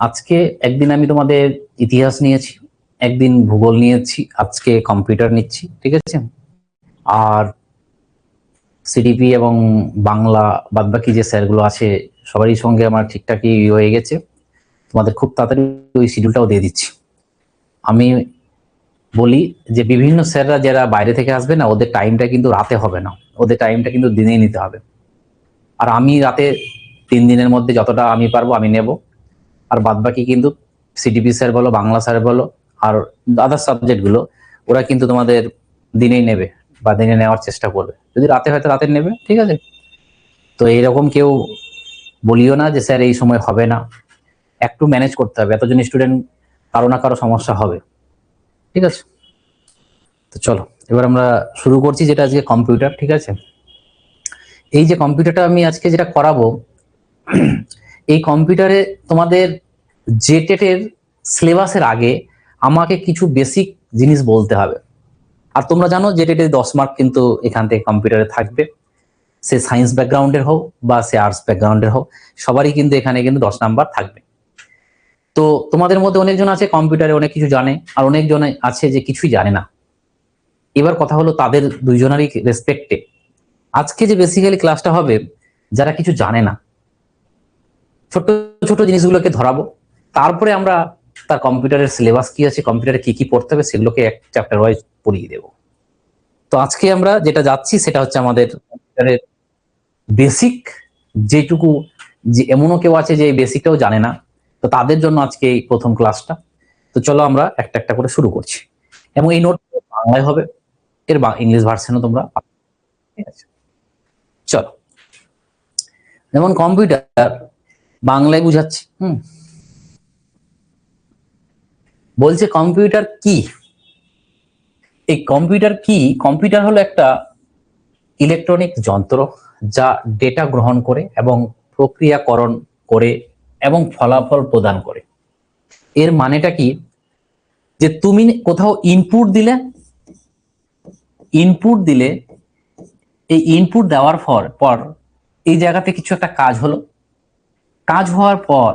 আজকে একদিন আমি তোমাদের ইতিহাস নিয়েছি, একদিন ভূগোল নিয়েছি, আজকে কম্পিউটার নিচ্ছি, ঠিক আছে। আর সিডিপি এবং বাংলা বাদবাকি যে স্যারগুলো আছে সবারই সঙ্গে আমার ঠিকঠাকই হয়ে গেছে। তোমাদের খুব তাড়াতাড়ি ওই শিডিউলটাও দিয়ে দিচ্ছি। আমি বলি যে বিভিন্ন স্যাররা যারা বাইরে থেকে আসবে না, ওদের টাইমটা কিন্তু রাতে হবে না, ওদের টাইমটা কিন্তু দিনেই নিতে হবে। আর আমি রাতে 3 দিনের মধ্যে যতটা আমি পারবো আমি নেব। আর বাদবাকি কিন্তু সিডিপি স্যার বলো, বাংলা স্যার বলো, আর আদার সাবজেক্টগুলো ওরা কিন্তু তোমাদের দিনেই নেবে বা দিনে নেওয়ার চেষ্টা করবে। যদি রাতে হয়তো রাতে নেবে, ঠিক আছে। তো এইরকম কেউ বলিও না যে স্যার এই সময় হবে না, একটু ম্যানেজ করতে হবে, এতজন স্টুডেন্ট কারো না কারো সমস্যা হবে, ঠিক আছে। তো চলো এবার আমরা শুরু করছি, যেটা আজকে কম্পিউটার, ঠিক আছে। এই যে কম্পিউটারটা আমি আজকে যেটা করাবো, এই কম্পিউটারে তোমাদের জেটেটের সিলেবাসের আগে আমাকে কিছু বেসিক জিনিস বলতে হবে। আর তোমরা জানো জেটেটে 10 মার্ক কিন্তু এখান থেকে কম্পিউটারে থাকবে, সে সায়েন্স ব্যাকগ্রাউন্ডের হোক বা সে আর্টস ব্যাকগ্রাউন্ডের হোক, সবারই কিন্তু এখানে কিন্তু 10 নাম্বার থাকবে। তো তোমাদের মধ্যে অনেকজন আছে কম্পিউটারে অনেক কিছু জানে, আর অনেকজন আছে যে কিছুই জানে না। এবার কথা হলো তাদের দুইজনেরই রেসপেক্টে আজকে যে বেসিক্যালি ক্লাসটা হবে, যারা কিছু জানে না, ছোট ছোট জিনিসগুলোকে ধরাবো, তারপরে আমরা তার কম্পিউটারের সিলেবাস কি আছে, কম্পিউটারে কি কি পড়তে হবে, সেগুলোকে এক চ্যাপ্টার ওয়াইজ পড়িয়ে দেবো। তো আজকে আমরা যেটা যাচ্ছি সেটা হচ্ছে আমাদের কম্পিউটারের বেসিক, যেটুকু, যে এমনও কেউ আছে যে এই বেসিকটাও জানে না, তো তাদের জন্য আজকে এই প্রথম ক্লাসটা। তো চলো আমরা একটা একটা করে শুরু করছি, এবং এই নোট বাংলায় হবে, এর ইংলিশ ভার্সনও তোমরা, ঠিক আছে। চলো, যেমন কম্পিউটার বাংলায় বুঝাচ্ছি। বলছে কম্পিউটার কি। এই কম্পিউটার কি? কম্পিউটার হলো একটা ইলেকট্রনিক যন্ত্র যা ডেটা গ্রহণ করে এবং প্রক্রিয়াকরণ করে এবং ফলাফল প্রদান করে। এর মানেটা কি, যে তুমি কোথাও ইনপুট দিলে এই ইনপুট দেওয়ার পর এই জায়গাতে কিছু একটা কাজ হলো, কাজ হওয়ার পর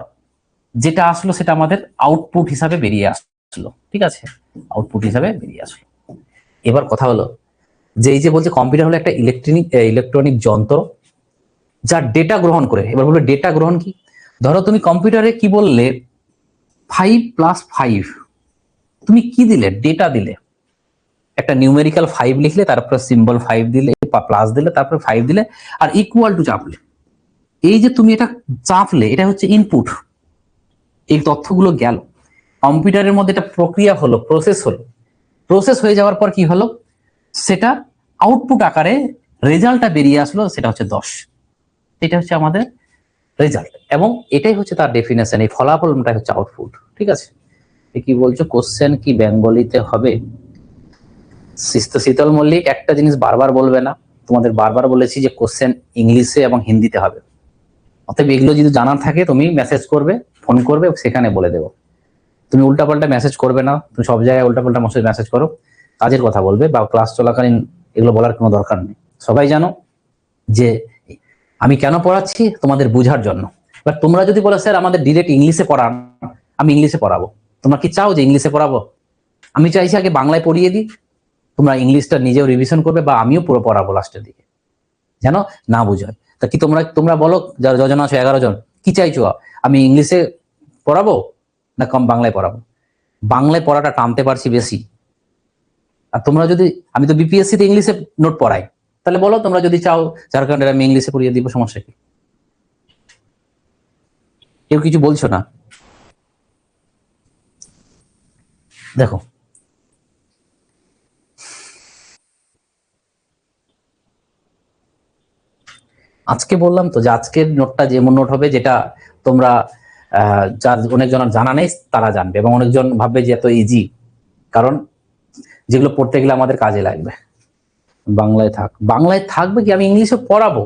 যেটা আসলো সেটা আমাদের আউটপুট হিসাবে বেরিয়ে আসলো, ঠিক আছে, আউটপুট হিসাবে বেরিয়ে আসলো। এবার কথা হলো যে এই যে বলছে কম্পিউটার হলো একটা ইলেকট্রনিক যন্ত্র যা ডেটা গ্রহণ করে। এবার বলবে ডেটা গ্রহণ কি। ধরো তুমি কম্পিউটারে কি বললে 5+5, তুমি কি দিলে, ডেটা দিলে, একটা নিউমেরিক্যাল 5 লিখলে, তারপর সিম্বল 5 দিলে, প্লাস দিলে, তারপর 5 দিলে, আর ইকুয়াল টু চাপলে। এই যে তুমি এটা চাপলে, এটা হচ্ছে ইনপুট। এই তথ্যগুলো গেল কম্পিউটারের মধ্যে, এটা প্রক্রিয়া হলো, প্রসেস হয়ে যাওয়ার পর কি হলো, সেটা আউটপুট আকারে রেজাল্টটা বেরিয়ে আসলো, সেটা হচ্ছে 10। এটা হচ্ছে আমাদের রেজাল্ট, এবং এটাই হচ্ছে তার ডেফিনেশন। এই ফলাফলটা হচ্ছে আউটপুট, ঠিক আছে। কি বলছো, কোশ্চেন কি বেঙ্গলিতে হবে? শীতল মল্লিক, একটা জিনিস বারবার বলবে না, তোমাদের বারবার বলেছি যে কোশ্চেন ইংলিশে এবং হিন্দিতে হবে। অতএব এগুলো যদি জানার থাকে তুমি মেসেজ করবে, ফোন করবে, সেখানে বলে দেবো। তুমি উল্টাপাল্টা মেসেজ করবে না, তুমি সব জায়গায় উল্টাপাল্টা মেসেজ করো, কাজের কথা বলবে, বা ক্লাস চলাকালীন এগুলো বলার কোনো দরকার নেই। সবাই জানো যে আমি কেন পড়াচ্ছি, তোমাদের বোঝার জন্য। এবার তোমরা যদি বলো স্যার আমাদের ডিরেক্ট ইংলিশে পড়ান, আমি ইংলিশে পড়াবো। তোমরা কি চাও যে ইংলিশে পড়াবো? আমি চাইছি আগে বাংলায় পড়িয়ে দিই, তোমরা ইংলিশটা নিজেও রিভিশন করবে, বা আমিও পুরো পড়াবো লাস্টের দিকে, যেন না বুঝায়। তা কি তোমরা বলো, যারা যজন আছো 11 জন, কি চাইছো, আমি ইংলিশে পড়াবো না কম বাংলায় পড়াবো? বাংলায় পড়াটা টানতে পারছি বেশি। আর তোমরা যদি, আমি তো বিপিএসসি তে ইংলিশে নোট পড়াই, তাহলে বলো তোমরা যদি চাও ঝাড়খণ্ডের আমি ইংলিশে পড়িয়ে দিব, সমস্যা কি? কেউ কিছু বলছো না। দেখো, আজকে বললাম তো যে আজকের নোটটা যেমন নোট হবে, যেটা তোমরা যার অনেকজন জানা নেই তারা জানবে, এবং অনেকজন ভাববে যে এত ইজি, কারণ যেগুলো পড়তে গেলে আমাদের কাজে লাগবে। বাংলায় থাকবে কি, আমি ইংলিশে পড়াবো,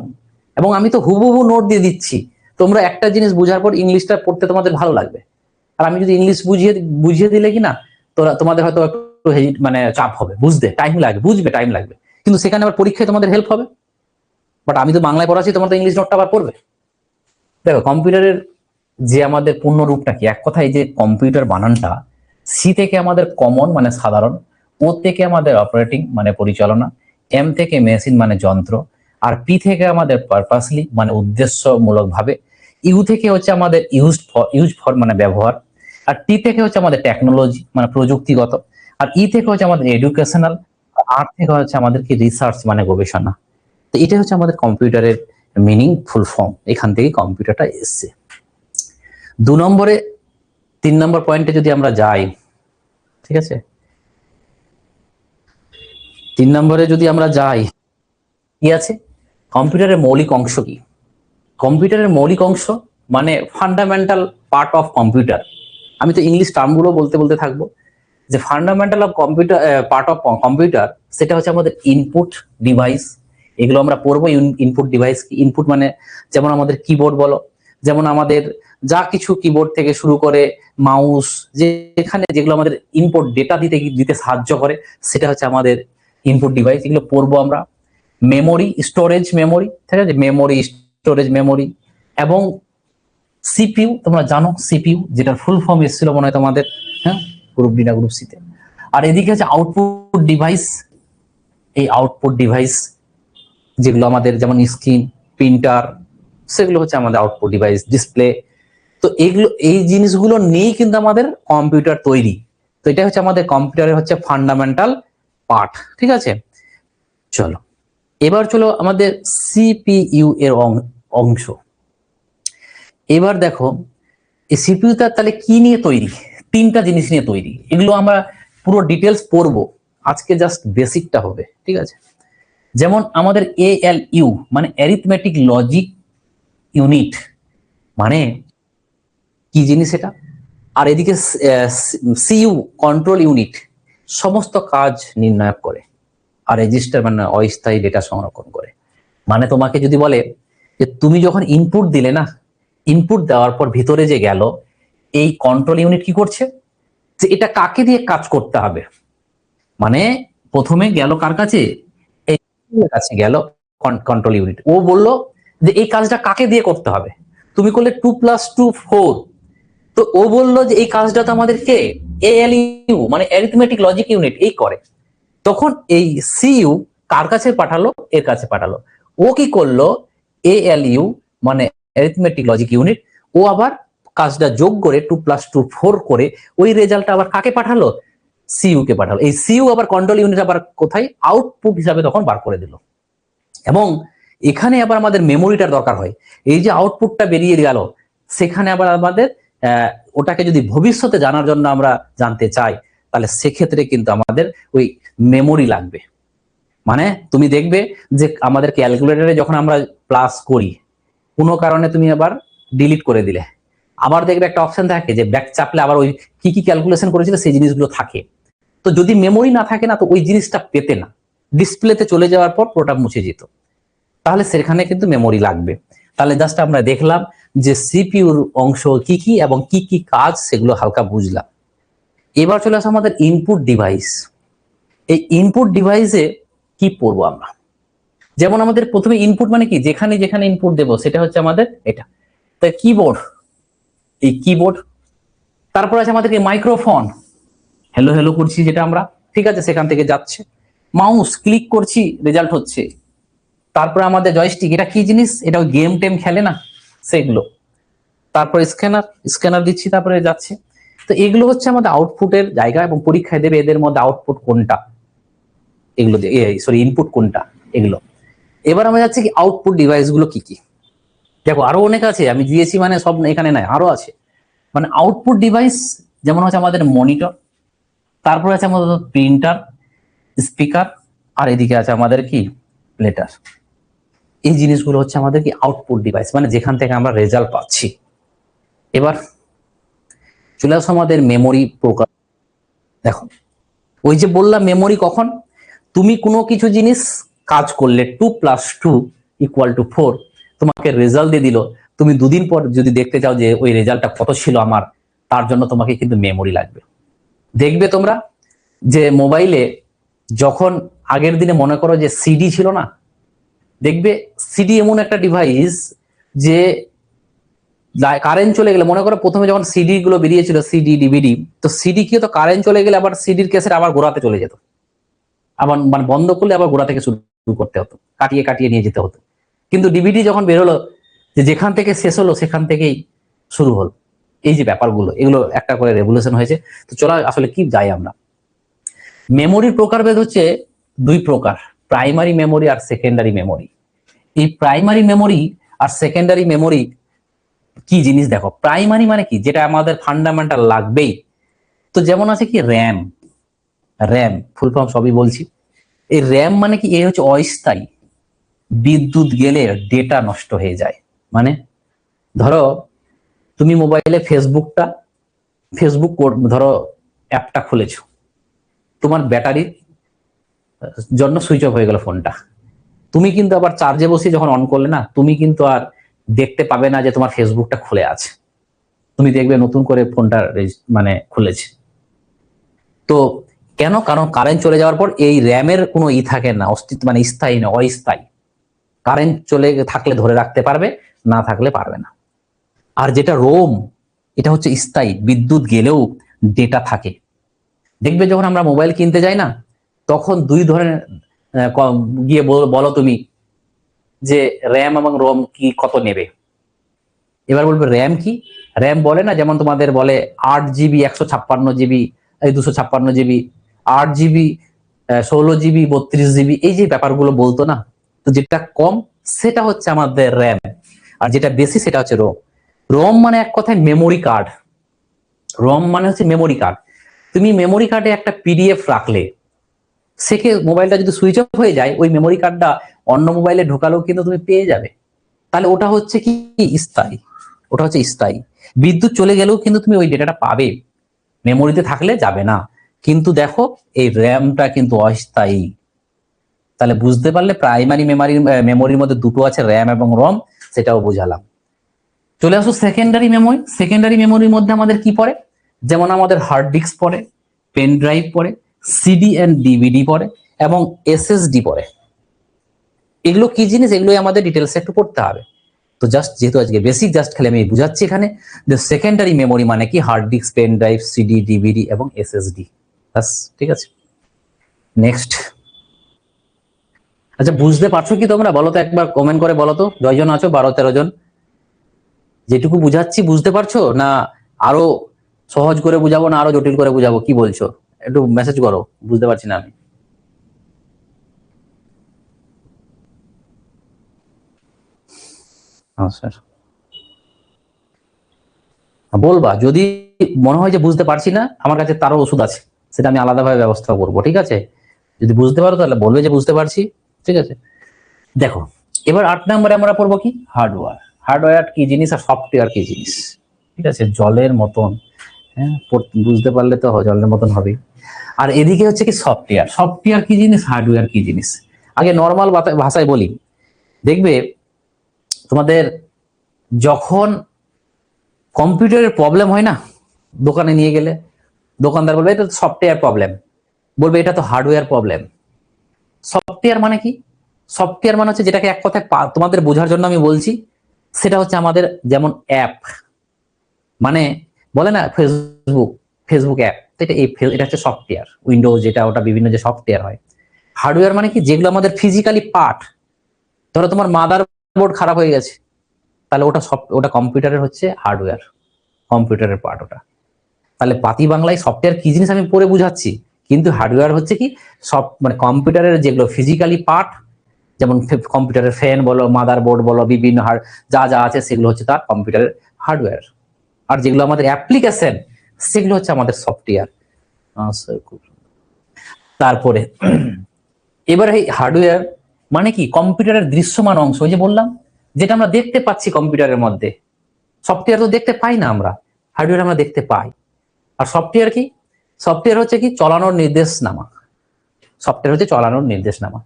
এবং আমি তো হুবহু নোট দিয়ে দিচ্ছি। তোমরা একটা জিনিস বোঝার পর ইংলিশটা পড়তে তোমাদের ভালো লাগবে। আর আমি যদি ইংলিশ বুঝিয়ে দিলে কিনা, তোমাদের হয়তো একটু মানে চাপ হবে, বুঝতে টাইম লাগবে, বুঝবে টাইম লাগবে, কিন্তু সেখানে আবার পরীক্ষায় তোমাদের হেল্প হবে। বাট আমি তো বাংলায় পড়াচ্ছি, তোমরা তো ইংলিশ নোটটা আবার পড়বে। দেখো কম্পিউটারের যে আমাদের পূর্ণ রূপটা কি, এক কথায় যে কম্পিউটার বানানটা সি থেকে আমাদের কমন মানে সাধারণ, ও থেকে আমাদের অপারেটিং মানে পরিচালনা, এম থেকে মেশিন মানে যন্ত্র, আর পি থেকে আমাদের পারপাসলি মানে উদ্দেশ্যমূলক ভাবে, ইউ থেকে হচ্ছে আমাদের ইউজ ফর মানে ব্যবহার, আর টি থেকে হচ্ছে আমাদের টেকনোলজি মানে প্রযুক্তিগত, আর ই থেকে হচ্ছে আমাদের এডুকেশনাল, আর থেকে হচ্ছে আমাদের কি রিসার্চ মানে গবেষণা। তো এটা হচ্ছে আমাদের কম্পিউটারের মিনিংফুল ফর্ম, এখান থেকে কম্পিউটারটা এসছে। 2 নম্বরে 3 নম্বর পয়েন্টে যদি আমরা যাই, ঠিক আছে, 3 নম্বরে যদি আমরা যাই, কি আছে কম্পিউটারের মৌলিক অংশ কি? কম্পিউটারের মৌলিক অংশ মানে ফান্ডামেন্টাল পার্ট অফ কম্পিউটার। আমি তো ইংলিশ টার্মগুলো বলতে বলতে থাকবো। যে fundamental of computer, part of computer, সেটা হচ্ছে আমাদের ইনপুট ডিভাইস। এগুলো আমরা পড়বো। ইনপুট ডিভাইস কি? ইনপুট মানে যেমন আমাদের কিবোর্ড বলো, যেমন আমাদের যা কিছু কিবোর্ড থেকে শুরু করে মাউস, যেখানে যেগুলো আমাদের ইনপুট ডেটা দিতে সাহায্য করে, সেটা হচ্ছে আমাদের ইনপুট ডিভাইস। এগুলো পড়বো আমরা। মেমোরি, স্টোরেজ মেমোরি, ঠিক আছে, মেমোরি, স্টোরেজ মেমোরি, এবং সিপিইউ। তোমরা জানো সিপিইউ, যেটার ফুল ফর্ম এসেছিল মনে হয় তোমাদের, হ্যাঁ, গ্রুপ ডি না গ্রুপ সিতে। আর এদিকে হচ্ছে আউটপুট ডিভাইস। এই আউটপুট ডিভাইস যেগুলো আমাদের যেমন স্ক্রিন, প্রিন্টার, সেগুলো হচ্ছে আমাদের আউটপুট ডিভাইস, ডিসপ্লে। তো এগুলো, এই জিনিসগুলো নিয়েই কিন্তু আমাদের কম্পিউটার তৈরি। তো এটা হচ্ছে আমাদের কম্পিউটারের হচ্ছে ফান্ডামেন্টাল পার্ট, ঠিক আছে। চলো এবার চলো আমাদের সিপিইউ এর অংশ। এবার দেখো এই সিপিইউটা তাহলে কি নিয়ে তৈরি? 3টা জিনিস নিয়ে তৈরি। এগুলো আমরা পুরো ডিটেলস পড়বো আজকে, জাস্ট বেসিকটা হবে, ঠিক আছে। যেমন আমাদের ALU মানে অ্যারিথমেটিক লজিক ইউনিট, মানে কি জিনিস এটা। আর এদিকে সিইউ কন্ট্রোল ইউনিট, সমস্ত কাজ নির্ণয় করে। আর রেজিস্টার মানে অস্থায়ী ডেটা সংরক্ষণ করে। মানে তোমাকে যদি বলে যে তুমি যখন ইনপুট দিলে না, ইনপুট দেওয়ার পর ভিতরে যে গেল, এই কন্ট্রোল ইউনিট কি করছে, যে এটা কাকে দিয়ে কাজ করতে হবে। মানে প্রথমে গেল কার কাছে, এই কাছে গেল কন্ট্রোল ইউনিট। ও বলল যে এই কাজটা কাকে দিয়ে করতে হবে। তুমি করলে 2 + 2 4, তো ও বললো যে এই কাজটা তো আমাদের কে, ALU মানে অ্যারিথমেটিক লজিক ইউনিট এই করে। তখন এই সিইউ কার কাছে পাঠালো, এর কাছে পাঠালো। ও কি করলো, ALU মানে অ্যারিথমেটিক লজিক ইউনিট, ও আবার কাজটা যোগ করে 2 + 2 4 করে ওই রেজাল্টটা আবার কাকে পাঠালো, সিইউ কে পাঠালো। এই সিইউ আবার কন্ট্রোল ইউনিট আবার কোথায়, আউটপুট হিসাবে তখন বার করে দিল। এবং এখানে আবার আমাদের মেমোরিটার দরকার হয়। এই যে আউটপুটটা বেরিয়ে গেল, সেখানে আবার আমাদের ওটাকে যদি ভবিষ্যতে জানার জন্য আমরা জানতে চাই, তাহলে সেক্ষেত্রে কিন্তু আমাদের ওই মেমোরি লাগবে। মানে তুমি দেখবে যে আমাদের ক্যালকুলেটরে যখন আমরা প্লাস করি, কোনো কারণে তুমি আবার ডিলিট করে দিলে, আবার দেখবে একটা অপশন থাকে যে ব্যাক চাপলে আবার ওই কি কি ক্যালকুলেশন করেছিল সেই জিনিসগুলো থাকে। তো যদি মেমোরি না থাকে না, তো ওই জিনিসটা পেতে না, ডিসপ্লেতে চলে যাওয়ার পর পুরোটা মুছে যেত। তাহলে সেখানে কিন্তু মেমোরি লাগবে। তাহলে জাস্ট আমরা দেখলাম যে সিপিইউর অংশ কি কি এবং কি কি কাজ, সেগুলো হালকা বুঝলাম। এবার চলে আসে আমাদের ইনপুট ডিভাইস। এই ইনপুট ডিভাইসে কি পড়বো আমরা? যেমন আমাদের প্রথমে ইনপুট মানে কি, যেখানে যেখানে ইনপুট দেবো সেটা হচ্ছে আমাদের এটা। তাই কিবোর্ড, এই কিবোর্ড। তারপর আছে আমাদেরকে মাইক্রোফোন, হ্যালো হ্যালো করছি যেটা আমরা, ঠিক আছে, সেখান থেকে যাচ্ছে। মাউস, ক্লিক করছি, রেজাল্ট হচ্ছে। তারপরে আমাদের জয়স্টিক, এটা কি জিনিস, এটা ওই গেম টেম খেলে না, সেগুলো। তারপরে স্ক্যানার, স্ক্যানার দিচ্ছি, তারপরে যাচ্ছে। তো এগুলো হচ্ছে আমাদের আউটপুটের জায়গা, এবং পরীক্ষায় দেবে এদের মধ্যে আউটপুট কোনটা, এগুলো সরি ইনপুট কোনটা, এগুলো। এবার আমরা যাচ্ছি কি আউটপুট ডিভাইস গুলো কি কি। দেখো আরো অনেক আছে, আমি দিয়েছি মানে সব এখানে নাই, আরো আছে। মানে আউটপুট ডিভাইস যেমন হচ্ছে আমাদের মনিটর, তারপরে আছে আমাদের প্রিন্টার, স্পিকার, আর এদিকে আছে আমাদের কি প্লেটার। এই জিনিসগুলো হচ্ছে আমাদের কি আউটপুট ডিভাইস, মানে যেখান থেকে আমরা রেজাল্ট পাচ্ছি। এবার চলে আসো আমাদের মেমোরি প্রকার। দেখো ওই যে বললাম মেমোরি কখন, তুমি কোনো কিছু জিনিস কাজ করলে 2 + 2 = 4, তোমাকে রেজাল্ট দিয়ে দিল। তুমি 2 দিন পর যদি দেখতে চাও যে ওই রেজাল্টটা কত ছিল আমার, তার জন্য তোমাকে কিন্তু মেমোরি লাগবে। দেখবে তোমরা যে মোবাইলে যখন আগের দিনে মনে করো যে সিডি ছিল না, দেখবে সিডি এমন একটা ডিভাইস যে কারেন্ট চলে গেলে, মনে করো প্রথমে যখন সিডি গুলো বেরিয়েছিল, সিডি ডিভিডি, তো সিডি কি হতো, কারেন্ট চলে গেলে আবার সিডির ক্যাসেট আবার গোড়াতে চলে যেত, আবার মানে বন্ধ করলে আবার গোড়া থেকে শুরু করতে হতো, কাটিয়ে কাটিয়ে নিয়ে যেতে হতো। কিন্তু ডিভিডি যখন বেরোলো, যে যেখান থেকে শেষ হলো সেখান থেকেই শুরু হলো। এই যে ব্যাপারগুলো, এগুলো একটা করে রেভলিউশন হয়েছে। তো চলো আসলে কি যাই আমরা, মেমোরির প্রকারভেদ হচ্ছে দুই প্রকার, প্রাইমারি মেমোরি আর সেকেন্ডারি মেমোরি। এই প্রাইমারি মেমোরি আর সেকেন্ডারি মেমোরি কি জিনিস দেখো। প্রাইমারি মানে কি, যেটা আমাদের ফান্ডামেন্টাল লাগবেই। তো যেমন আছে কি র্যাম, র্যাম ফুল ফর্ম সবই বলছি। এই র্যাম মানে কি, এ হচ্ছে অস্থায়ী, বিদ্যুৎ গেলে ডেটা নষ্ট হয়ে যায়। মানে ধরো তুমি মোবাইলে ফেসবুক ধরো অ্যাপটা খুলেছো, তোমার ব্যাটারির জন্য সুইচ অফ হয়ে গেল ফোনটা, তুমি কিন্তু আবার চার্জে বসিয়ে যখন অন করলে না, তুমি কিন্তু আর দেখতে পাবে না যে তোমার ফেসবুকটা খুলে আছে, তুমি দেখবে নতুন করে ফোনটা মানে খুলেছে। তো কেন, কারণ কারেন্ট চলে যাওয়ার পর এই র্যামের কোনো থাকে না, অস্তিত্ব মানে স্থায়ী না, অস্থায়ী। কারেন্ট চলে থাকলে ধরে রাখতে পারবে, না থাকলে পারবে না। আর যেটা রোম, এটা হচ্ছে স্থায়ী, বিদ্যুৎ গেলেও ডেটা থাকে। দেখবে যখন আমরা মোবাইল কিনতে যাই না, তখন দুই ধরনের গিয়ে বলো তুমি যে র্যাম এবং রোম কি কত নেবে, এবার বলবে র্যাম কি, র্যাম বলে না, যেমন তোমাদের বলে 8 GB 156 GB, 256 GB, 8 GB 16 GB 32 GB, এই যে ব্যাপারগুলো বলতো না। তো যেটা কম সেটা হচ্ছে আমাদের র্যাম, আর যেটা বেশি সেটা হচ্ছে রোম। রোম মানে এক কথায় মেমোরি কার্ড, রোম মানে হচ্ছে মেমোরি কার্ড। তুমি মেমোরি কার্ডে একটা পিডিএফ রাখলে, সেকে মোবাইলটা যদি সুইচ অফ হয়ে যায়, ওই মেমোরি কার্ডটা অন্য মোবাইলে ঢোকালেও কিন্তু তুমি পেয়ে যাবে। তাহলে ওটা হচ্ছে কি স্থায়ী, ওটা হচ্ছে স্থায়ী। বিদ্যুৎ চলে গেলেও কিন্তু তুমি ওই ডেটাটা পাবে, মেমোরিতে থাকলে যাবে না। কিন্তু দেখো এই র্যামটা কিন্তু অস্থায়ী। তাহলে বুঝতে পারলে প্রাইমারি মেমোরির মধ্যে দুটো আছে, র্যাম এবং রম, সেটাও বুঝালাম। চলে আসো সেকেন্ডারি মেমোরি। সেকেন্ডারি মেমোরির মধ্যে আমাদের কি পড়ে, যেমন আমাদের হার্ড ডিস্ক পড়ে, পেন ড্রাইভ পড়ে, সিডি এন্ড ডিভিডি পড়ে এবং এসএসডি পড়ে। এগুলো কি জিনিস, এগুলোই আমাদের ডিটেলস একটু পড়তে হবে। তো জাস্ট যেহেতু আজকে বেসিক জাস্ট খালি আমি বুঝাচ্ছি এখানে, যে সেকেন্ডারি মেমোরি মানে কি, hard disk, pen drive, CD, DVD এবং এসএসডি। বাস, ঠিক আছে। নেক্সট। আচ্ছা, বুঝতে পারছো কি তোমরা, বলো তো একবার, কমেন্ট করে বলো তো, কয়জন আছো, 12-13 জন। যেটুকু বুঝাচ্ছি বুঝতে পারছো না, আরো সহজ করে বুঝাবো না আরো জটিল করে বুঝাবো, কি বলছো? একটু মেসেজ করো, বুঝতে পারছি না আমি। স্যার বলবা, যদি মনে হয় যে বুঝতে পারছি না, আমার কাছে তারও ওষুধ আছে, সেটা আমি আলাদাভাবে ব্যবস্থা করবো, ঠিক আছে? যদি বুঝতে পারো তাহলে বলবে যে বুঝতে পারছি, ঠিক আছে। দেখো, এবার 8 নম্বরে আমরা পড়বো কি, হার্ডওয়্যার। হার্ডওয়্যার কি জিনিস আর সফটওয়্যার কি জিনিস, ঠিক আছে? জলের মতন, হ্যাঁ, বুঝতে পারলে তো জলের মতন হবে। আর এদিকে হচ্ছে কি সফটওয়্যার। সফটওয়্যার কি জিনিস, হার্ডওয়্যার কি জিনিস। আগে নর্মাল ভাষায় বলি, দেখবে তোমাদের যখন কম্পিউটারের প্রবলেম হয় না, দোকানে নিয়ে গেলে দোকানদার বলবে এটা তো সফটওয়্যার প্রবলেম, বলবে এটা তো হার্ডওয়্যার প্রবলেম। সফটওয়্যার মানে কি, সফটওয়্যার মানে হচ্ছে, যেটাকে এক কথায় তোমাদের বোঝার জন্য আমি বলছি, সেটা হচ্ছে আমাদের যেমন অ্যাপ, মানে বলে না ফেসবুক অ্যাপ, এটা হচ্ছে সফটওয়্যার। উইন্ডোজ যেটা, ওটা বিভিন্ন যে সফটওয়্যার হয়। হার্ডওয়্যার মানে কি, যেগুলো আমাদের ফিজিক্যালি পার্ট। ধরো তোমার মাদার বোর্ড খারাপ হয়ে গেছে, তাহলে ওটা কম্পিউটারের হচ্ছে হার্ডওয়্যার, কম্পিউটারের পার্ট ওটা। তাহলে পাতি বাংলায় সফটওয়্যার কি জিনিস আমি পরে বুঝাচ্ছি, কিন্তু হার্ডওয়্যার হচ্ছে কি, সব মানে কম্পিউটারের যেগুলো ফিজিক্যালি পার্ট, যেমন কম্পিউটারের ফ্যান বলো, মাদার বোর্ড বলো, বিভিন্ন যা যা আছে সেগুলো হচ্ছে তার কম্পিউটারের হার্ডওয়্যার। আর যেগুলো আমাদের অ্যাপ্লিকেশন, সেগুলো হচ্ছে আমাদের সফটওয়্যার। তারপরে এবার এই হার্ডওয়্যার মানে কি, কম্পিউটারের দৃশ্যমান অংশ, ওই যে বললাম, যেটা আমরা দেখতে পাচ্ছি কম্পিউটারের মধ্যে। সফটওয়্যার তো দেখতে পাই না আমরা, হার্ডওয়্যার আমরা দেখতে পাই। আর সফটওয়্যার কি, সফটওয়্যার হচ্ছে কি, চলানোর নির্দেশনামা। সফটওয়্যার হচ্ছে চলানোর নির্দেশনামা।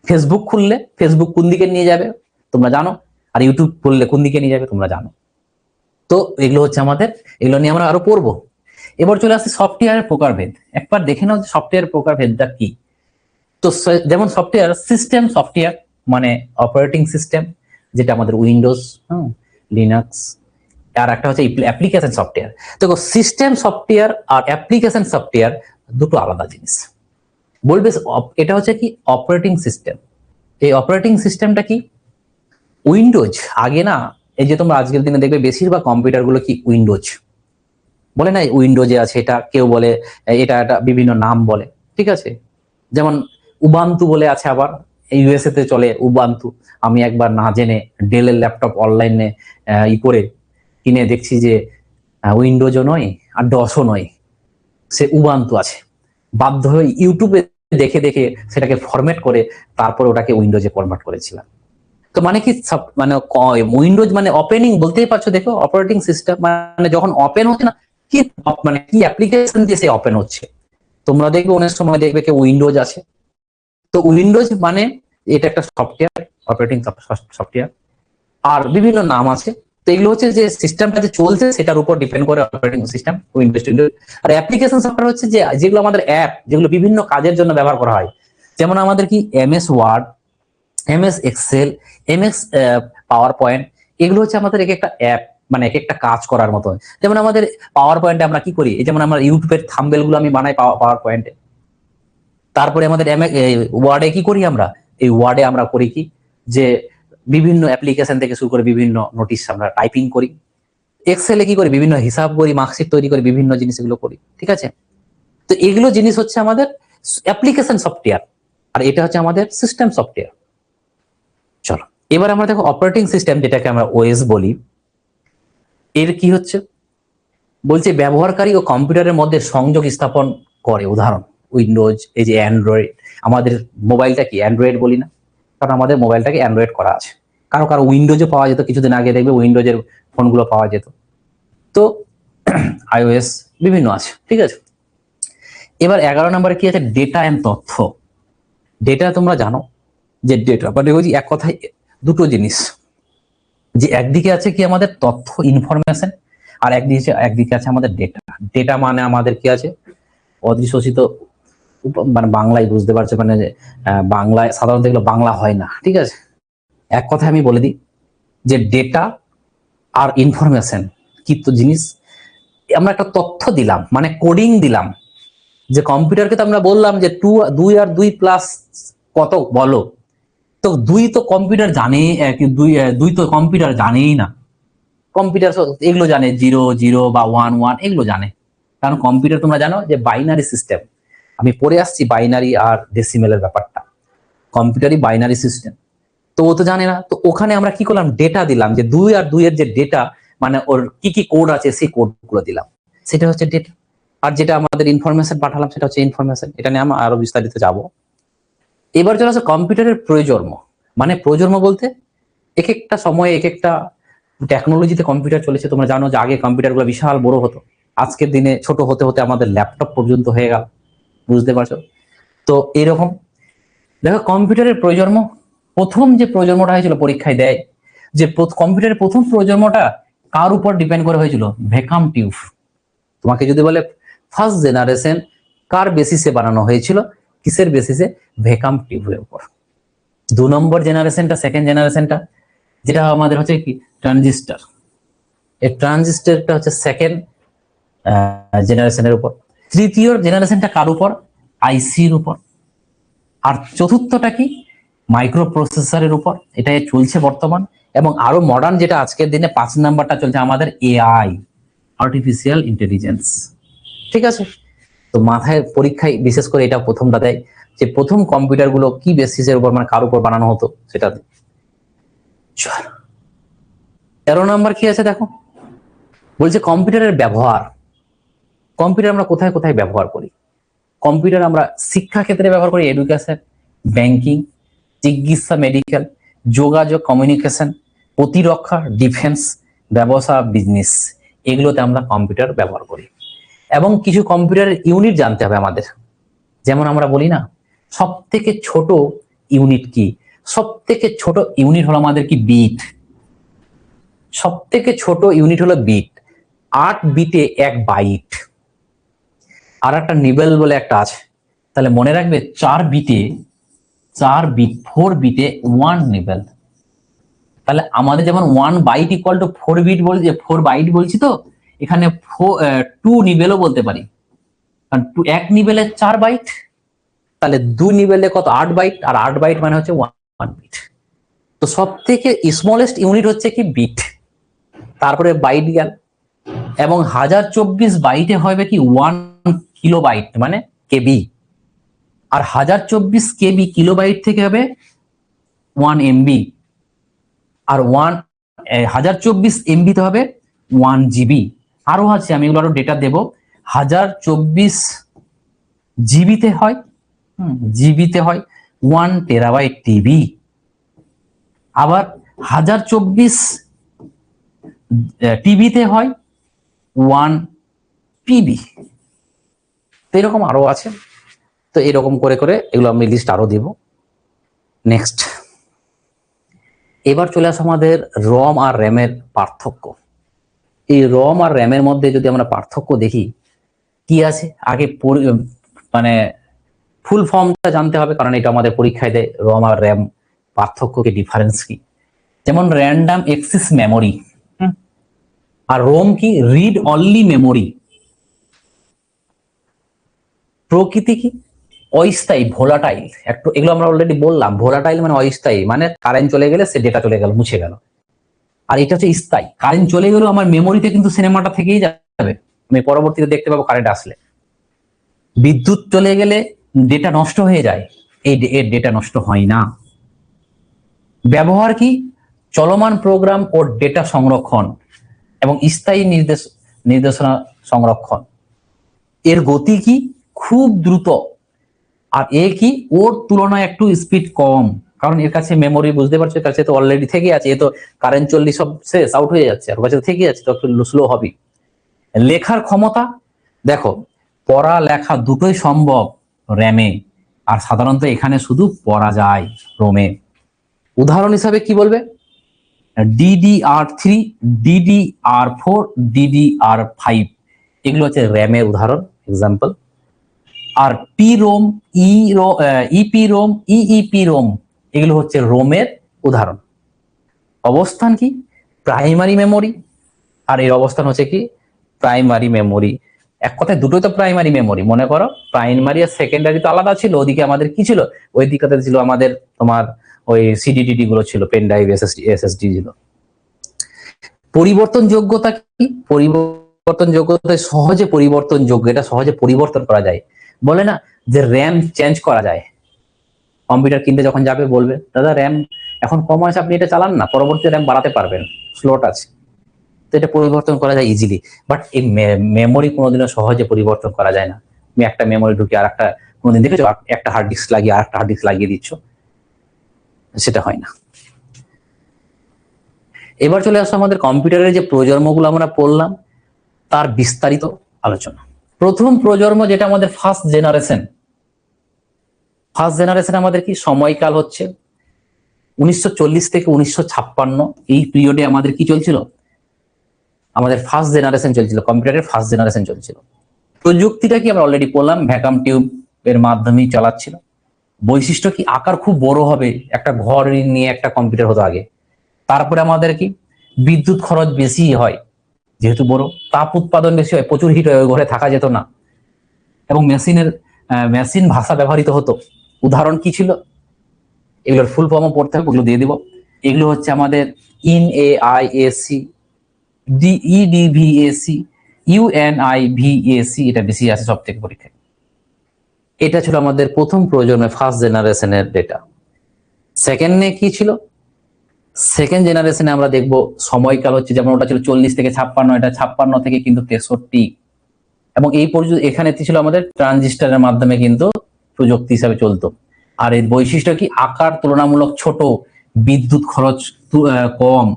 ফেসবুক খুললে ফেসবুক কোন দিকে নিয়ে যাবে তোমরা জানো, আর ইউটিউব খুললে কোন দিকে নিয়ে যাবে তোমরা জানো। তো এগুলো হচ্ছে আমাদের, এগুলো নিয়ে আমরা আরো পড়বো। এবার চলে আসছে সফটওয়্যারের প্রকারভেদ। একবার দেখে নাও যে সফটওয়্যার প্রকারভেদটা কি। তো যেমন সফটওয়্যার, সিস্টেম সফটওয়্যার মানে অপারেটিং সিস্টেম, যেটা আমাদের উইন্ডোজ, লিনাক্স, আর একটা হচ্ছে অ্যাপ্লিকেশন সফটওয়্যার। দেখো সিস্টেম সফটওয়্যার আর অ্যাপ্লিকেশন সফটওয়্যার দুটো আলাদা জিনিস। বলবে এটা হচ্ছে কি অপারেটিং সিস্টেম। এই অপারেটিং সিস্টেমটা কি উইন্ডোজ। আগে না এই যে তোমরা আজকের দিনে দেখবে বেশিরভাগ কম্পিউটারগুলো কি উইন্ডোজ বলে না, উইন্ডোজে আছে, এটা কেউ বলে এটা একটা বিভিন্ন নাম বলে, ঠিক আছে। যেমন উবান্তু বলে আছে, আবার ইউএসএ তে চলে উবান্তু। আমি একবার না জেনে ডেলের ল্যাপটপ অনলাইনে করে কিনে দেখছি যে উইন্ডোজও নয় আর ডসও নয়, সে উবান্তু আছে। বাধ্য হয়ে ইউটিউবে দেখে দেখে সেটাকে ফরম্যাট করে তারপর ওটাকে উইন্ডোজে ফরম্যাট করেছিলাম। তো মানে কি মানে উইন্ডোজ মানে ওপেনিং বলতেই পারছো, দেখো অপারেটিং সিস্টেম মানে যখন ওপেন হচ্ছে না কি মানে কি অ্যাপ্লিকেশন দিয়ে সে ওপেন হচ্ছে। তোমরা দেখবে অনেক সময় দেখবে কি উইন্ডোজ আছে, তো উইন্ডোজ মানে এটা একটা সফটওয়্যার, অপারেটিং সফটওয়্যার, আর বিভিন্ন নাম আছে। তো এগুলো হচ্ছে যে সিস্টেমটা যে চলছে সেটার উপর ডিপেন্ড করে অপারেটিং সিস্টেম উইন্ডোজ। আর অ্যাপ্লিকেশন সফটওয়্যার হচ্ছে যে যেগুলো আমাদের অ্যাপ, যেগুলো বিভিন্ন কাজের জন্য ব্যবহার করা হয়। যেমন আমাদের কি MS Word, MS Excel, MS PowerPoint, এগুলো হচ্ছে আমাদের এক একটা অ্যাপ, মানে এক একটা কাজ করার মতো। যেমন আমাদের পাওয়ার পয়েন্টে আমরা কি করি, এই যেমন আমরা ইউটিউবের থাম্বনেল গুলো আমি বানাই পাওয়ার পয়েন্টে। তারপরে আমাদের ওয়ার্ডে কি করি আমরা, এই ওয়ার্ডে আমরা করি কি যে বিভিন্ন অ্যাপ্লিকেশন থেকে শুরু করে বিভিন্ন নোটিশ আমরা টাইপিং করি। এক্সেলে কি করি, বিভিন্ন হিসাব করি, মার্কশিট তৈরি করি, বিভিন্ন জিনিস এগুলো করি, ঠিক আছে। তো এগুলো জিনিস হচ্ছে আমাদের অ্যাপ্লিকেশন সফটওয়্যার, আর এটা হচ্ছে আমাদের সিস্টেম সফটওয়্যার। চলো এবার আমরা দেখো অপারেটিং সিস্টেম, যেটাকে আমরা ওএস বলি, এর কি হচ্ছে বলছে ব্যবহারকারী ও কম্পিউটারের মধ্যে সংযোগ স্থাপন করে। উদাহরণ উইন্ডোজ, এই যে অ্যান্ড্রয়েড, আমাদের মোবাইলটা কি অ্যান্ড্রয়েড বলি না, কারণ আমাদের মোবাইলটাকে অ্যান্ড্রয়েড করা আছে। কারো কারো উইন্ডোজও পাওয়া যেত, কিছুদিন আগে দেখবে উইন্ডোজের ফোনগুলো পাওয়া যেত। তো আইওএস বিভিন্ন আছে, ঠিক আছে। এবার 11 নম্বরে কি আছে, ডেটা এন্ড তথ্য। ডেটা তোমরা জানো যে ডেটা মানে ওই এক কথায় দুটো জিনিস, যে একদিকে আছে কি আমাদের তথ্য ইনফরমেশন, আর একদিকে আছে আমাদের ডেটা। ডেটা মানে আমাদের কি আছে অধিশোষিত, মানে বাংলায় বুঝতে পারছো, মানে বাংলায় সাধারণত এগুলো বাংলা হয় না, ঠিক আছে। এক কথায় আমি বলে দিই যে ডেটা আর ইনফরমেশন কি তো জিনিস। আমরা একটা তথ্য দিলাম মানে কোডিং দিলাম, যে কম্পিউটারকে তো আমরা বললাম যে 2 আর 2 প্লাস কত বলো, তো 2 তো কম্পিউটার জানে, 2 তো কম্পিউটার জানেই না। কম্পিউটার এগুলো জানে 0 0 বা 1 1 এগুলো জানে, কারণ কম্পিউটার তোমরা জানো যে বাইনারি সিস্টেম। আমি পড়ে আসছি বাইনারি আর ডেসিমেলের ব্যাপারটা, কম্পিউটারই বাইনারি সিস্টেম, তো ও তো জানে না। তো ওখানে আমরা কি করলাম, ডেটা দিলাম, যে 2 আর 2 এর যে ডেটা মানে ওর কি কি কোড আছে সেই কোডগুলো দিলাম, সেটা হচ্ছে ডেটা। আর যেটা আমাদের ইনফরমেশন পাঠালাম সেটা হচ্ছে ইনফরমেশন। এটা নিয়ে আমরা আরো বিস্তারিত যাব। এবার চলে আসে কম্পিউটারের প্রয়োজন্ম। মানে প্রয়োজন্ম বলতে এক একটা সময়ে এক একটা টেকনোলজিতে কম্পিউটার চলেছে। তোমরা জানো যে আগে কম্পিউটারগুলো বিশাল বড় হতো, আজকের দিনে ছোট হতে হতে আমাদের ল্যাপটপ পর্যন্ত হয়ে গেল, বুঝতে পারছো। তো এরকম দেখো কম্পিউটারের প্রজন্ম, প্রথম যে প্রজন্মটা হয়েছিল পরীক্ষায় দেয়, যে কম্পিউটারের প্রথম প্রজন্মটা কার উপর ডিপেন্ড করে হয়েছিল, ভ্যাকাম টিউব। তোমাকে যদি বলে ফার্স্ট জেনারেশন কার বেসিসে বানানো হয়েছিল, কিসের বেসিসে, ভ্যাকাম টিউবের উপর। 2 নম্বর জেনারেশনটা, সেকেন্ড জেনারেশনটা, যেটা আমাদের হচ্ছে কি ট্রানজিস্টার। এই ট্রানজিস্টারটা হচ্ছে সেকেন্ড জেনারেশনের উপর। তৃতীয় জেনারেশনটা কার উপর, আইসির উপর। আর চতুর্থটা কি, মাইক্রো প্রসেসরের উপর, এটাই চলছে বর্তমান। এবং আরো মডার্ন যেটা আজকের দিনে 5 নাম্বারটা চলছে আমাদের এআই, আর্টিফিশিয়াল ইন্টেলিজেন্স, ঠিক আছে। তো মাথায় পরীক্ষায় বিশেষ করে এটা প্রথমটা দেয়, যে প্রথম কম্পিউটার গুলো কি বেসিসের উপর মানে কার উপর বানানো হতো সেটা। 13 নাম্বার কি আছে দেখো, বলছে কম্পিউটারের ব্যবহার। কম্পিউটার আমরা কোথায় কোথায় ব্যবহার করি। কম্পিউটার আমরা শিক্ষা ক্ষেত্রে ব্যবহার করি, এডুকেশন, ব্যাংকিং, চিকিৎসা, মেডিকেল, যোগাযোগ, কমিউনিকেশন, প্রতিরক্ষা, ডিফেন্স, ব্যবসা, বিজনেস, এগুলোতে আমরা কম্পিউটার ব্যবহার করি। এবং কিছু কম্পিউটারের ইউনিট জানতে হবে আমাদের। যেমন আমরা বলি না সব থেকে ছোট ইউনিট কি, সব থেকে ছোট ইউনিট হলো আমাদের কি বিট। সব থেকে ছোট ইউনিট হলো বিট, 8 বিটে 1 বাইট। আর একটা নিবেল বলে একটা আছে, তাহলে মনে রাখবে 4 বিট 4 বিটে 1 নিবেল। তাহলে আমাদের যেমন 1 বাইট ইকুয়াল টু 4 বিট বলছি, 4 বাইট বলছি, তো এখানে 2 নিবেলও বলতে পারি, কারণ এক নিবেলে 4 বাইট, তাহলে 2 নিবেলে কত 8 বাইট, আর 8 বাইট মানে হচ্ছে 1 বিট। তো সব থেকে স্মলেস্ট ইউনিট হচ্ছে কি বিট, তারপরে বাইট গেল, এবং 1024 বাইটে হবে কি 1 কিলোবাইট মানে কেবি, আর 1024 কেবি কিলোবাইট থেকে হবে 1 এমবি, আর 1024 এমবি তে হবে 1 জিবি। আরো আছে, আমি এগুলো আরো ডেটা দেবো। 1024 জিবিতে হয়, জিবিতে হয় 1 টেরাবাইট টিবি, আবার 1024 টিবিতে হয় 1 পিবি। তো এরকম আরো আছে। তো এরকম করে করে এগুলো আমি লিস্ট আরো দেব। নেক্সট, এবার চলে আসে আমাদের রম আর র্যামের পার্থক্য। এই রম আর র্যামের মধ্যে যদি আমরা পার্থক্য দেখি, কি আছে আগে মানে ফুল ফর্মটা জানতে হবে, কারণ এটা আমাদের পরীক্ষায় দেয়, রম আর র্যাম পার্থক্য কি, ডিফারেন্স কি। যেমন র্যান্ডাম অ্যাক্সেস মেমোরি, আর রোম কি, রিড অনলি মেমোরি। প্রকৃতি কি, অস্থায়ী, ভোলাটাইল। একটু এগুলো আমরা অলরেডি বললাম, ভোলাটাইল মানে অস্থায়ী, মানে কারেন্ট চলে গেলে সে ডেটা চলে গেল, মুছে গেল। আর এটা হচ্ছে স্থায়ী, কারেন্ট চলে গেলেও আমার মেমোরিতে কিন্তু সিনেমাটা থেকেই যাবে, আমি পরবর্তীতে দেখতে পাবো কারেন্ট আসলে। বিদ্যুৎ চলে গেলে ডেটা নষ্ট হয়ে যায়, এই ডেটা নষ্ট হয় না। ব্যবহার কি, চলমান প্রোগ্রাম ও ডেটা সংরক্ষণ এবং স্থায়ী নির্দেশনা সংরক্ষণ। এর গতি কি, খুব দ্রুত, আর এ কি, ওর তুলনায় একটু স্পিড কম, কারণ এর কাছে মেমোরি, বুঝতে পারছো, এর কাছে তো অলরেডি থেকে আছে, এ তো কারেন্ট চললে সব শেষ, আউট হয়ে যাচ্ছে, আর কাছে থেকে আছে, তো একটু স্লো হবে। লেখার ক্ষমতা, দেখো পড়া লেখা দুটোই সম্ভব র্যামে, আর সাধারণত এখানে শুধু পড়া যায় রোমে। উদাহরণ হিসাবে কি বলবে, DDR3, DDR4, DDR5, এগুলো হচ্ছে র্যামের উদাহরণ, এক্সাম্পল। আর P ROM, EP ROM, EEP ROM, এগুলো হচ্ছে রোমের উদাহরণ। অবস্থান কি, প্রাইমারি মেমোরি, আর এর অবস্থান হচ্ছে কি, প্রাইমারি মেমোরি। এক কথায় দুটোই তো প্রাইমারি মেমোরি। মনে করো প্রাইমারি আর সেকেন্ডারি তো আলাদা ছিল, ওদিকে আমাদের কি ছিল, ওই দিকে ছিল আমাদের তোমার ওই সিডিডিডি গুলো ছিল, পেন ড্রাইভ, এসএসডি ছিল। পরিবর্তনযোগ্যতা কি, পরিবর্তনযোগ্যতা সহজে পরিবর্তনযোগ্য, এটা সহজে পরিবর্তন করা যায়। বলে না যে র্যাম চেঞ্জ করা যায়, কম্পিউটার কিনতে যখন যাবে বলবে দাদা র্যাম এখন কম আছে, আপনি এটা চালান না, পরবর্তী র্যাম বাড়াতে পারবেন, স্লট আছে, তো এটা পরিবর্তন করা যায় ইজিলি। বাট এই মেমোরি কোনোদিনও সহজে পরিবর্তন করা যায় না। তুমি একটা মেমোরি ঢুকিয়ে আর একটা, কোনোদিন দেখেছো একটা হার্ড ডিস্ক লাগিয়ে আর একটা হার্ড ডিস্ক লাগিয়ে দিচ্ছ, সেটা হয় না। এবার চলে আসো আমাদের কম্পিউটারের যে প্রজন্মগুলো আমরা পড়লাম তার বিস্তারিত আলোচনা। প্রথম প্রজন্ম যেটা আমাদের ফার্স্ট জেনারেশন, আমাদের কি সময়কাল হচ্ছে 1940 থেকে 1956, এই পিরিয়ডে আমাদের কি চলছিল, আমাদের ফার্স্ট জেনারেশন চলছিল, কম্পিউটারের ফার্স্ট জেনারেশন চলছিল। প্রযুক্তিটা কি আমরা অলরেডি বললাম, ভ্যাকাম টিউব এর মাধ্যমেই চালাচ্ছিল। বৈশিষ্ট্য কি, আকার খুব বড় হবে, একটা ঘর নিয়ে একটা কম্পিউটার হতো আগে। তারপরে আমাদের কি, বিদ্যুৎ খরচ বেশি হয়, যেহেতু বড়, তাপ উৎপাদন বেশি হয়, প্রচুর হিট হয়, ওই ঘরে থাকা যেত না, এবং মেশিন ভাষা ব্যবহৃত হতো। উদাহরণ কি ছিল, এগুলোর ফুল ফর্মও পড়তে হবে, ওগুলো দিয়ে দিব। এগুলো হচ্ছে আমাদের INAIAC, EDVAC, UNIVAC, এটা বেশি আছে সব থেকে পরীক্ষায়। এটা ছিল আমাদের প্রথম প্রজন্মের ফার্স্ট জেনারেশনের ডেটা। সেকেন্ডে কি ছিল, সেকেন্ড জেনারেশনে আমরা দেখব সময়কাল হচ্ছে, যেমন ওটা ছিল 40 থেকে 56, এটা 56 থেকে কিন্তু 63, এবং এই পর্যন্ত এখানে ছিল আমাদের ট্রানজিস্টরের মাধ্যমে কিন্তু প্রযুক্তি হিসাবে চলতো। আর এর বৈশিষ্ট্য কি, আকার তুলনামূলক ছোট, বিদ্যুৎ খরচ কম,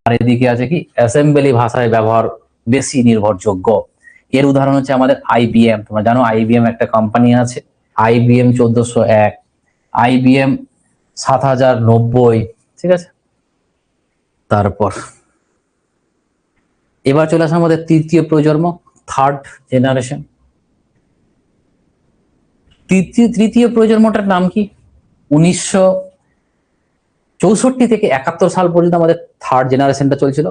আর এদিকে আছে কি, অ্যাসেম্বলি ভাষায় ব্যবহার বেশি নির্ভরযোগ্য। এর উদাহরণ হচ্ছে আমাদের IBM, তোমরা জানো IBM একটা কোম্পানি আছে, IBM 1401, IBM 7090, ঠিক আছে। তারপর এবার চলে আসে আমাদের তৃতীয় প্রজন্ম, থার্ড জেনারেশন। তৃতীয় প্রজন্মটার নাম কি, 64 থেকে 71 সাল পর্যন্ত আমাদের থার্ড জেনারেশনটা চলছিল।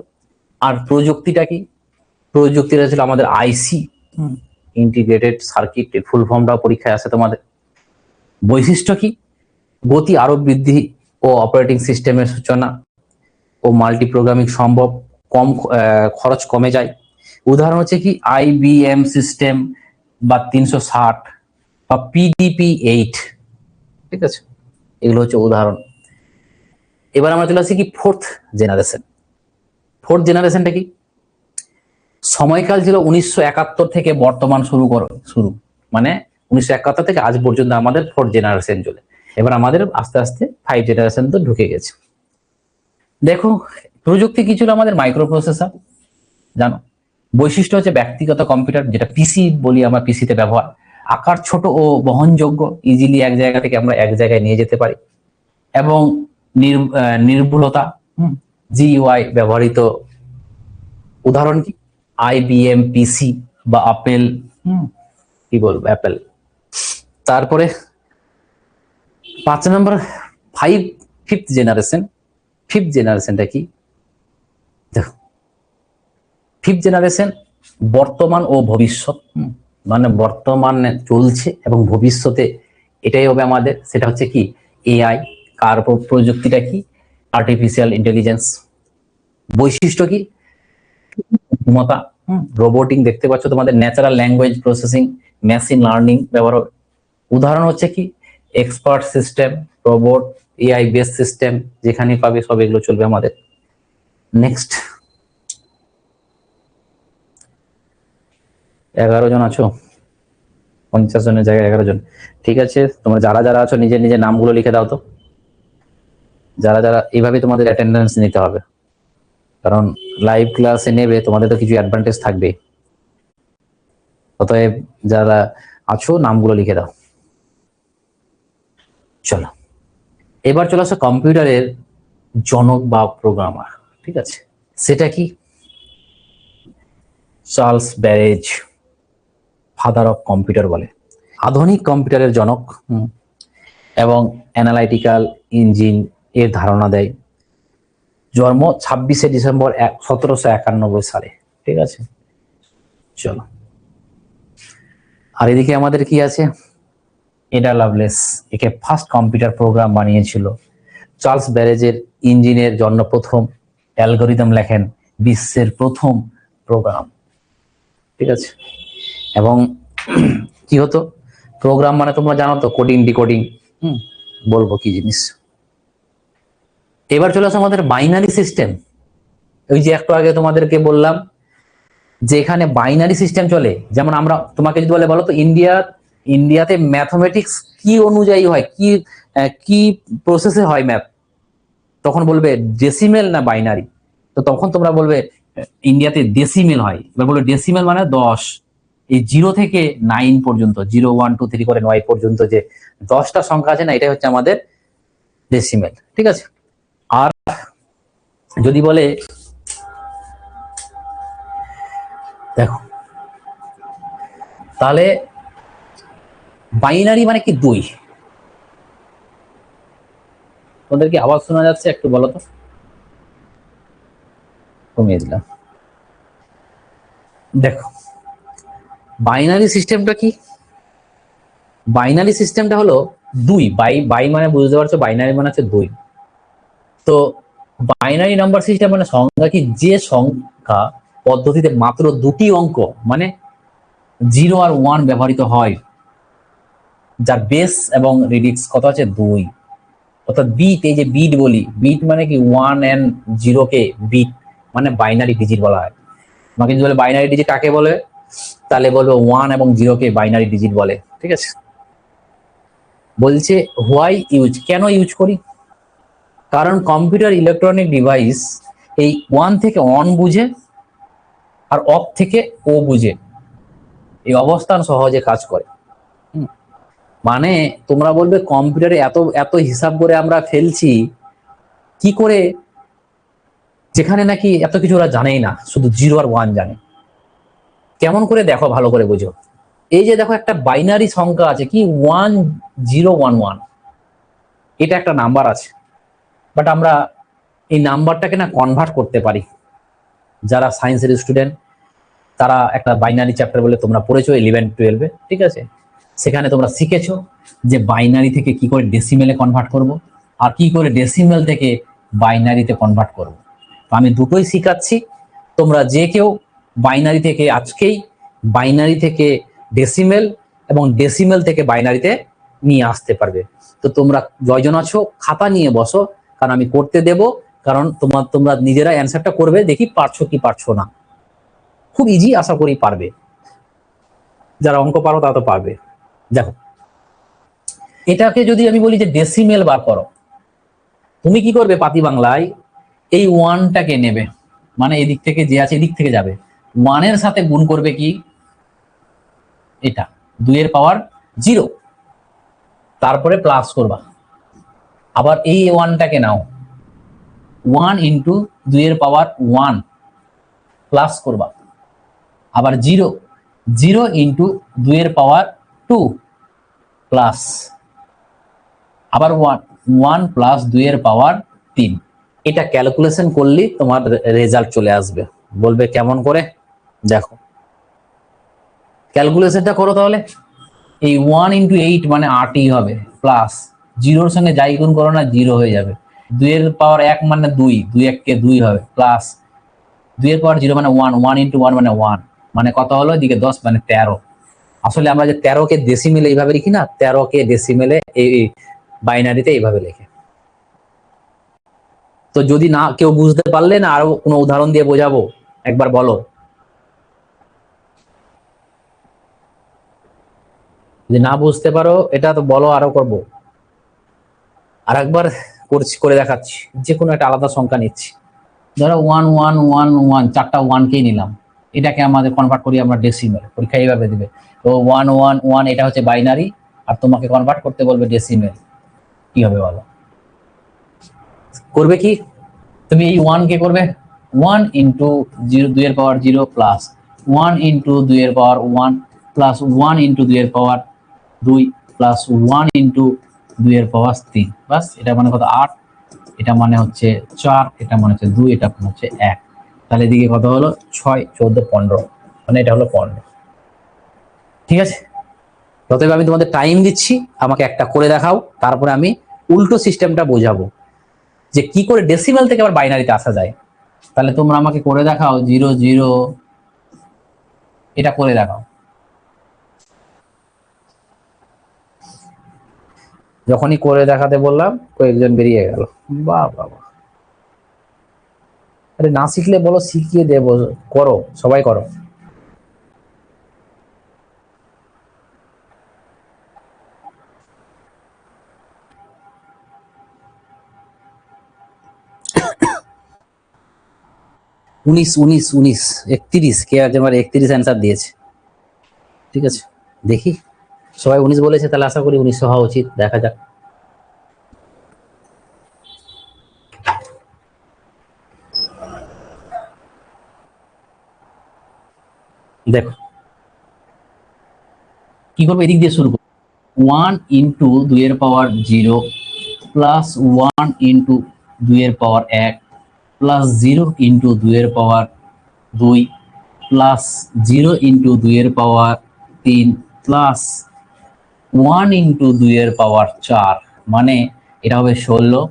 আর প্রযুক্তিটা কি? প্রযুক্তিটা ছিল আমাদের আইসি, ইন্টিগ্রেটেড সার্কিট, ফুল ফর্মটাও পরীক্ষায় আসে তোমাদের। বৈশিষ্ট্য কি? গতি আরো বৃদ্ধি ও অপারেটিং সিস্টেমের সূচনা ও মাল্টি প্রোগ্রামিং সম্ভব, কম খরচ কমে যায়। উদাহরণ হচ্ছে কি IBM সিস্টেম বা 360 বা PDP-8, ঠিক আছে, এগুলো হচ্ছে উদাহরণ। এবার আমরা চলে আসি কি ফোর্থ জেনারেশন। ফোর্থ জেনারেশনটা কি? সময়কাল ছিল 1971 থেকে বর্তমান শুরু, মানে 1971 থেকে আজ পর্যন্ত আমাদের ফোর্থ জেনারেশন চলে। এবার আমাদের আস্তে আস্তে 5 জেনারেশন তো ঢুকে গেছে। দেখো প্রযুক্তি কি ছিল আমাদের? মাইক্রো প্রসেসর, জানো। বৈশিষ্ট্য হচ্ছে ব্যক্তিগত কম্পিউটার, যেটা পিসি বলি আমরা, পিসিতে ব্যবহার। আকার ছোট ও বহনযোগ্য, ইজিলি এক জায়গা থেকে আমরা এক জায়গায় নিয়ে যেতে পারি। এবং নির্ভুলতা, GUI ব্যবহৃত। উদাহরণ কি IBM পিসি বা আপেল, কি বলবো, অ্যাপেল। তারপরে 5 নম্বর ফিফথ জেনারেশন। ফিফথ জেনারেশনটা কি? দেখো ফিফথ জেনারেশন বর্তমান ও ভবিষ্যৎ, মানে বর্তমানে চলছে এবং ভবিষ্যতে এটাই হবে আমাদের। সেটা হচ্ছে কি AI। কার প্রযুক্তিটা কি? Artificial intelligence. বৈশিষ্ট্য কি? ক্ষমতা, রোবোটিং দেখতে পাচ্ছ তোমাদের, natural language processing, machine learning ব্যবহার হবে। উদাহরণ হচ্ছে কি expert system, robot, AI base system, যেখানে পাবে সব এগুলো চলবে আমাদের। নেক্সট 11 জন আছো, 50 জনের জায়গায় 11 জন, ঠিক আছে। তোমরা যারা যারা আছো নিজের নিজের নামগুলো লিখে দাও তো। যারা যারা, এইভাবে তোমাদের অ্যাটেন্ডেন্স নিতে হবে, কারণ লাইভ ক্লাসে নেবে তোমাদের তো কিছু অ্যাডভান্টেজ থাকবে। অতএব যারা আছো নামগুলো লিখে দাও। চলো এবার চলে আসো কম্পিউটারের জনক বা প্রোগ্রামার, ঠিক আছে। সেটা কি? Charles Babbage, father of computer বলে। আধুনিক কম্পিউটারের জনক এবং অ্যানালাইটিক্যাল ইঞ্জিন এর ধারণা দেয়। জন্ম 26শে ডিসেম্বর 1791 সালে, ঠিক আছে। চলো আর এদিকে আমাদের কি আছে? এডা লাভলেস, একে ফার্স্ট কম্পিউটার প্রোগ্রাম বানিয়েছিল। চার্লস ব্যাবেজের ইঞ্জিনের জন্য প্রথম অ্যালগরিদম লেখেন, বিশ্বের প্রথম প্রোগ্রাম, ঠিক আছে। এবং কি হতো? প্রোগ্রাম মানে তোমরা জানো তো, কোডিং ডিকোডিং, বলবো কি জিনিস। এবার চলে আসে আমাদের বাইনারি সিস্টেম। ওই যে একটু আগে তোমাদেরকে বললাম যে এখানে বাইনারি সিস্টেম চলে। যেমন আমরা তোমাকে যদি বলো তো ইন্ডিয়াতে ম্যাথমেটিক্স কি অনুযায়ী হয়, কি প্রসেসে হয় ম্যাথ, তখন বলবে ডেসিমেল না বাইনারি। তো তখন তোমরা বলবে ইন্ডিয়াতে ডেসিমেল হয়। এবার বলবে ডেসিমেল মানে 10, এই 0 থেকে 9 পর্যন্ত, 0 1 2 3 করে 9 পর্যন্ত যে 10টা সংখ্যা আছে না, এটাই হচ্ছে আমাদের ডেসিমেল, ঠিক আছে। আর যদি বলে, দেখো তাহলে বাইনারি মানে কি? 2। তোমাদের কি আওয়াজ শোনা যাচ্ছে? একটু বলো তো। কমিয়ে দিলাম। দেখো বাইনারি সিস্টেমটা কি? বাইনারি সিস্টেমটা হলো 2। বাই মানে বুঝতে পারছো, বাইনারি মানে হচ্ছে 2। তো বাইনারি নাম্বার সিস্টেম মানে সংখ্যা কি? যে সংখ্যা পদ্ধতিতে মাত্র 2টি অঙ্ক, মানে 0 আর 1 ব্যবহৃত হয়, যার বেস এবং রেডিক্স কত আছে? 2। অর্থাৎ বিট, এই যে বিট বলি, বিট মানে কি 1 and 0 কে বিট মানে বাইনারি ডিজিট বলা হয়। তোমাকে যদি বলে বাইনারি ডিজিট কাকে বলে, তাহলে বলবো 1 এবং 0 কে বাইনারি ডিজিট বলে, ঠিক আছে। বলছে হোয়াই ইউজ, কেন ইউজ করি? কারণ কম্পিউটার ইলেকট্রনিক ডিভাইস এই 1 থেকে অন বুঝে আর অফ থেকে ও বুঝে, এই অবস্থান সহজে কাজ করে। মানে তোমরা বলবে কম্পিউটারে এত এত হিসাব করে আমরা ফেলছি কি করে, যেখানে নাকি এত কিছু ওরা জানেই না, শুধু 0 আর 1 জানে। কেমন করে দেখো, ভালো করে বুঝো। এই যে দেখো একটা বাইনারি সংখ্যা আছে কি 1011, এটা একটা নাম্বার আছে, বাট আমরা এই নাম্বারটাকে না কনভার্ট করতে পারি। যারা সায়েন্সের স্টুডেন্ট তারা একটা বাইনারি চ্যাপ্টার বলে তোমরা পড়েছো 11-12-এ, ঠিক আছে? সেখানে তোমরা শিখেছো যে বাইনারি থেকে কি করে ডেসিমেলে কনভার্ট করব আর কি করে ডেসিমেল থেকে বাইনারিতে কনভার্ট করব। তো আমি দুটোই শিখাচ্ছি। তোমরা যে কেউ বাইনারি থেকে আজকেই বাইনারি থেকে ডেসিমেল এবং ডেসিমেল থেকে বাইনারিতে নিয়ে আসতে পারবে। তো তোমরা জয়জন আছো খাতা নিয়ে বসো, কারণ আমি করতে দেব। কারণ তোমরা নিজেরা অ্যান্সারটা করবে, দেখি পারছো কি পারছো না। খুব ইজি, আশা করি পারবে। যারা অঙ্ক পারো তারা তো পারবে। দেখো, এটাকে যদি আমি বলি যে ডেসিমেল বার করো, তুমি কি করবে? পাতি বাংলায় এই ওয়ানটাকে নেবে, মানে এদিক থেকে যে আছে এদিক থেকে যাবে, ওয়ানের সাথে গুণ করবে কি এটা 2 এর পাওয়ার 0, তারপরে প্লাস করবা। আবার এই ওয়ানটাকে নাও, 1 ইন্টু 2 এর পাওয়ার 1 প্লাস করবা। আবার 0 ইন্টু 2 এর পাওয়ার 2 প্লাস, আবার 1 প্লাস 2 এর পাওয়ার 3। এটা ক্যালকুলেশন করলে তোমার রেজাল্ট চলে আসবে। বলবে কেমন করে? দেখো, ক্যালকুলেশনটা করো তাহলে। এই 1 ইন্টু 8 মানে 8ই হবে, প্লাস 0-র সঙ্গে যাই গুণ করো না 0 হয়ে যাবে। 2 এর পাওয়ার 1 মানে 2, 2 1 2 হবে, প্লাস 2 এর পাওয়ার 0 মানে 1, 1 ইন্টু 1 মানে 1, মানে কত হলো? এদিকে 10 মানে 13। আসলে আমরা যে 13কে ডেসিমেলে এইভাবে লিখি না, 13কে ডেসিমেলে এই বাইনারিতে এইভাবে লিখে। তো যদি না কেউ বুঝতে পারলে না আরো কোনো উদাহরণ দিয়ে বোঝাবো, একবার বলো। যদি না বুঝতে পারো এটা তো বলো, আরো করব। আর একবার করে দেখাচ্ছি, যে কোনো একটা আলাদা সংখ্যা নিচ্ছি। ধরো 1 1 1 1, 4টা 1কেই নিলাম। এটাকে আমাদের কনভার্ট করি আমরা ডেসিমেল, পরীক্ষা এইভাবে দিবে। তো 1 1 1 এটা হচ্ছে বাইনারি, আর তোমাকে কনভার্ট করতে বলবে ডেসিমেল। কি হবে বলো? করবে কি? তুমি এই 1 কে করবে 1 ইন্টু 0, 2 এর পাওয়ার 0 প্লাস 1 ইন্টু 2 এর পাওয়ার 1 প্লাস 1 ইন্টু 2 এর পাওয়ার 2 প্লাস 1 ইন্টু 2 এর পাওয়ার 3। বাস, এটা মানে কত? 8, এটা মানে হচ্ছে 4, এটা মানে হচ্ছে 2, এটা মানে হচ্ছে 1। তাহলে এদিকে কত হলো? 6 14 15, মানে এটা হলো 15। ঠিক আছে? অতএব আমি তোমাদের টাইম দিচ্ছি, আমাকে একটা করে দেখাও, তারপরে আমি উল্টো সিস্টেমটা বোঝাবো যে কি করে ডেসিমেল থেকে আবার বাইনারিতে আসা যায়। তাহলে তোমরা আমাকে করে দেখাও 0 0, এটা করে দেখাও। যখনই করে দেখাতে বললাম কয়েকজন বেরিয়ে গেল। বাহ বাবা, আরে না শিখলে বলো, শিখিয়ে দেবো। করো, সবাই করো। উনিশ 19 19 31, কে একজন 31 অ্যান্সার দিয়েছে। ঠিক আছে, দেখি। সবাই 19 বলেছে, তাহলে আশা করি 19 হওয়া উচিত। দেখা যাক। দেখো কি করবো, এদিক দিয়ে শুরু করবো। 1 ইন্টু 2 এর পাওয়ার 0 প্লাস 1 ইন্টু 2 এর পাওয়ার 1 প্লাস 0 ইন্টু 2 এর পাওয়ার 2 প্লাস 0 ইন্টু 2 এর পাওয়ার 3 প্লাস 1 ইন্টু 2 এর পাওয়ার 4, মানে এটা হবে 16।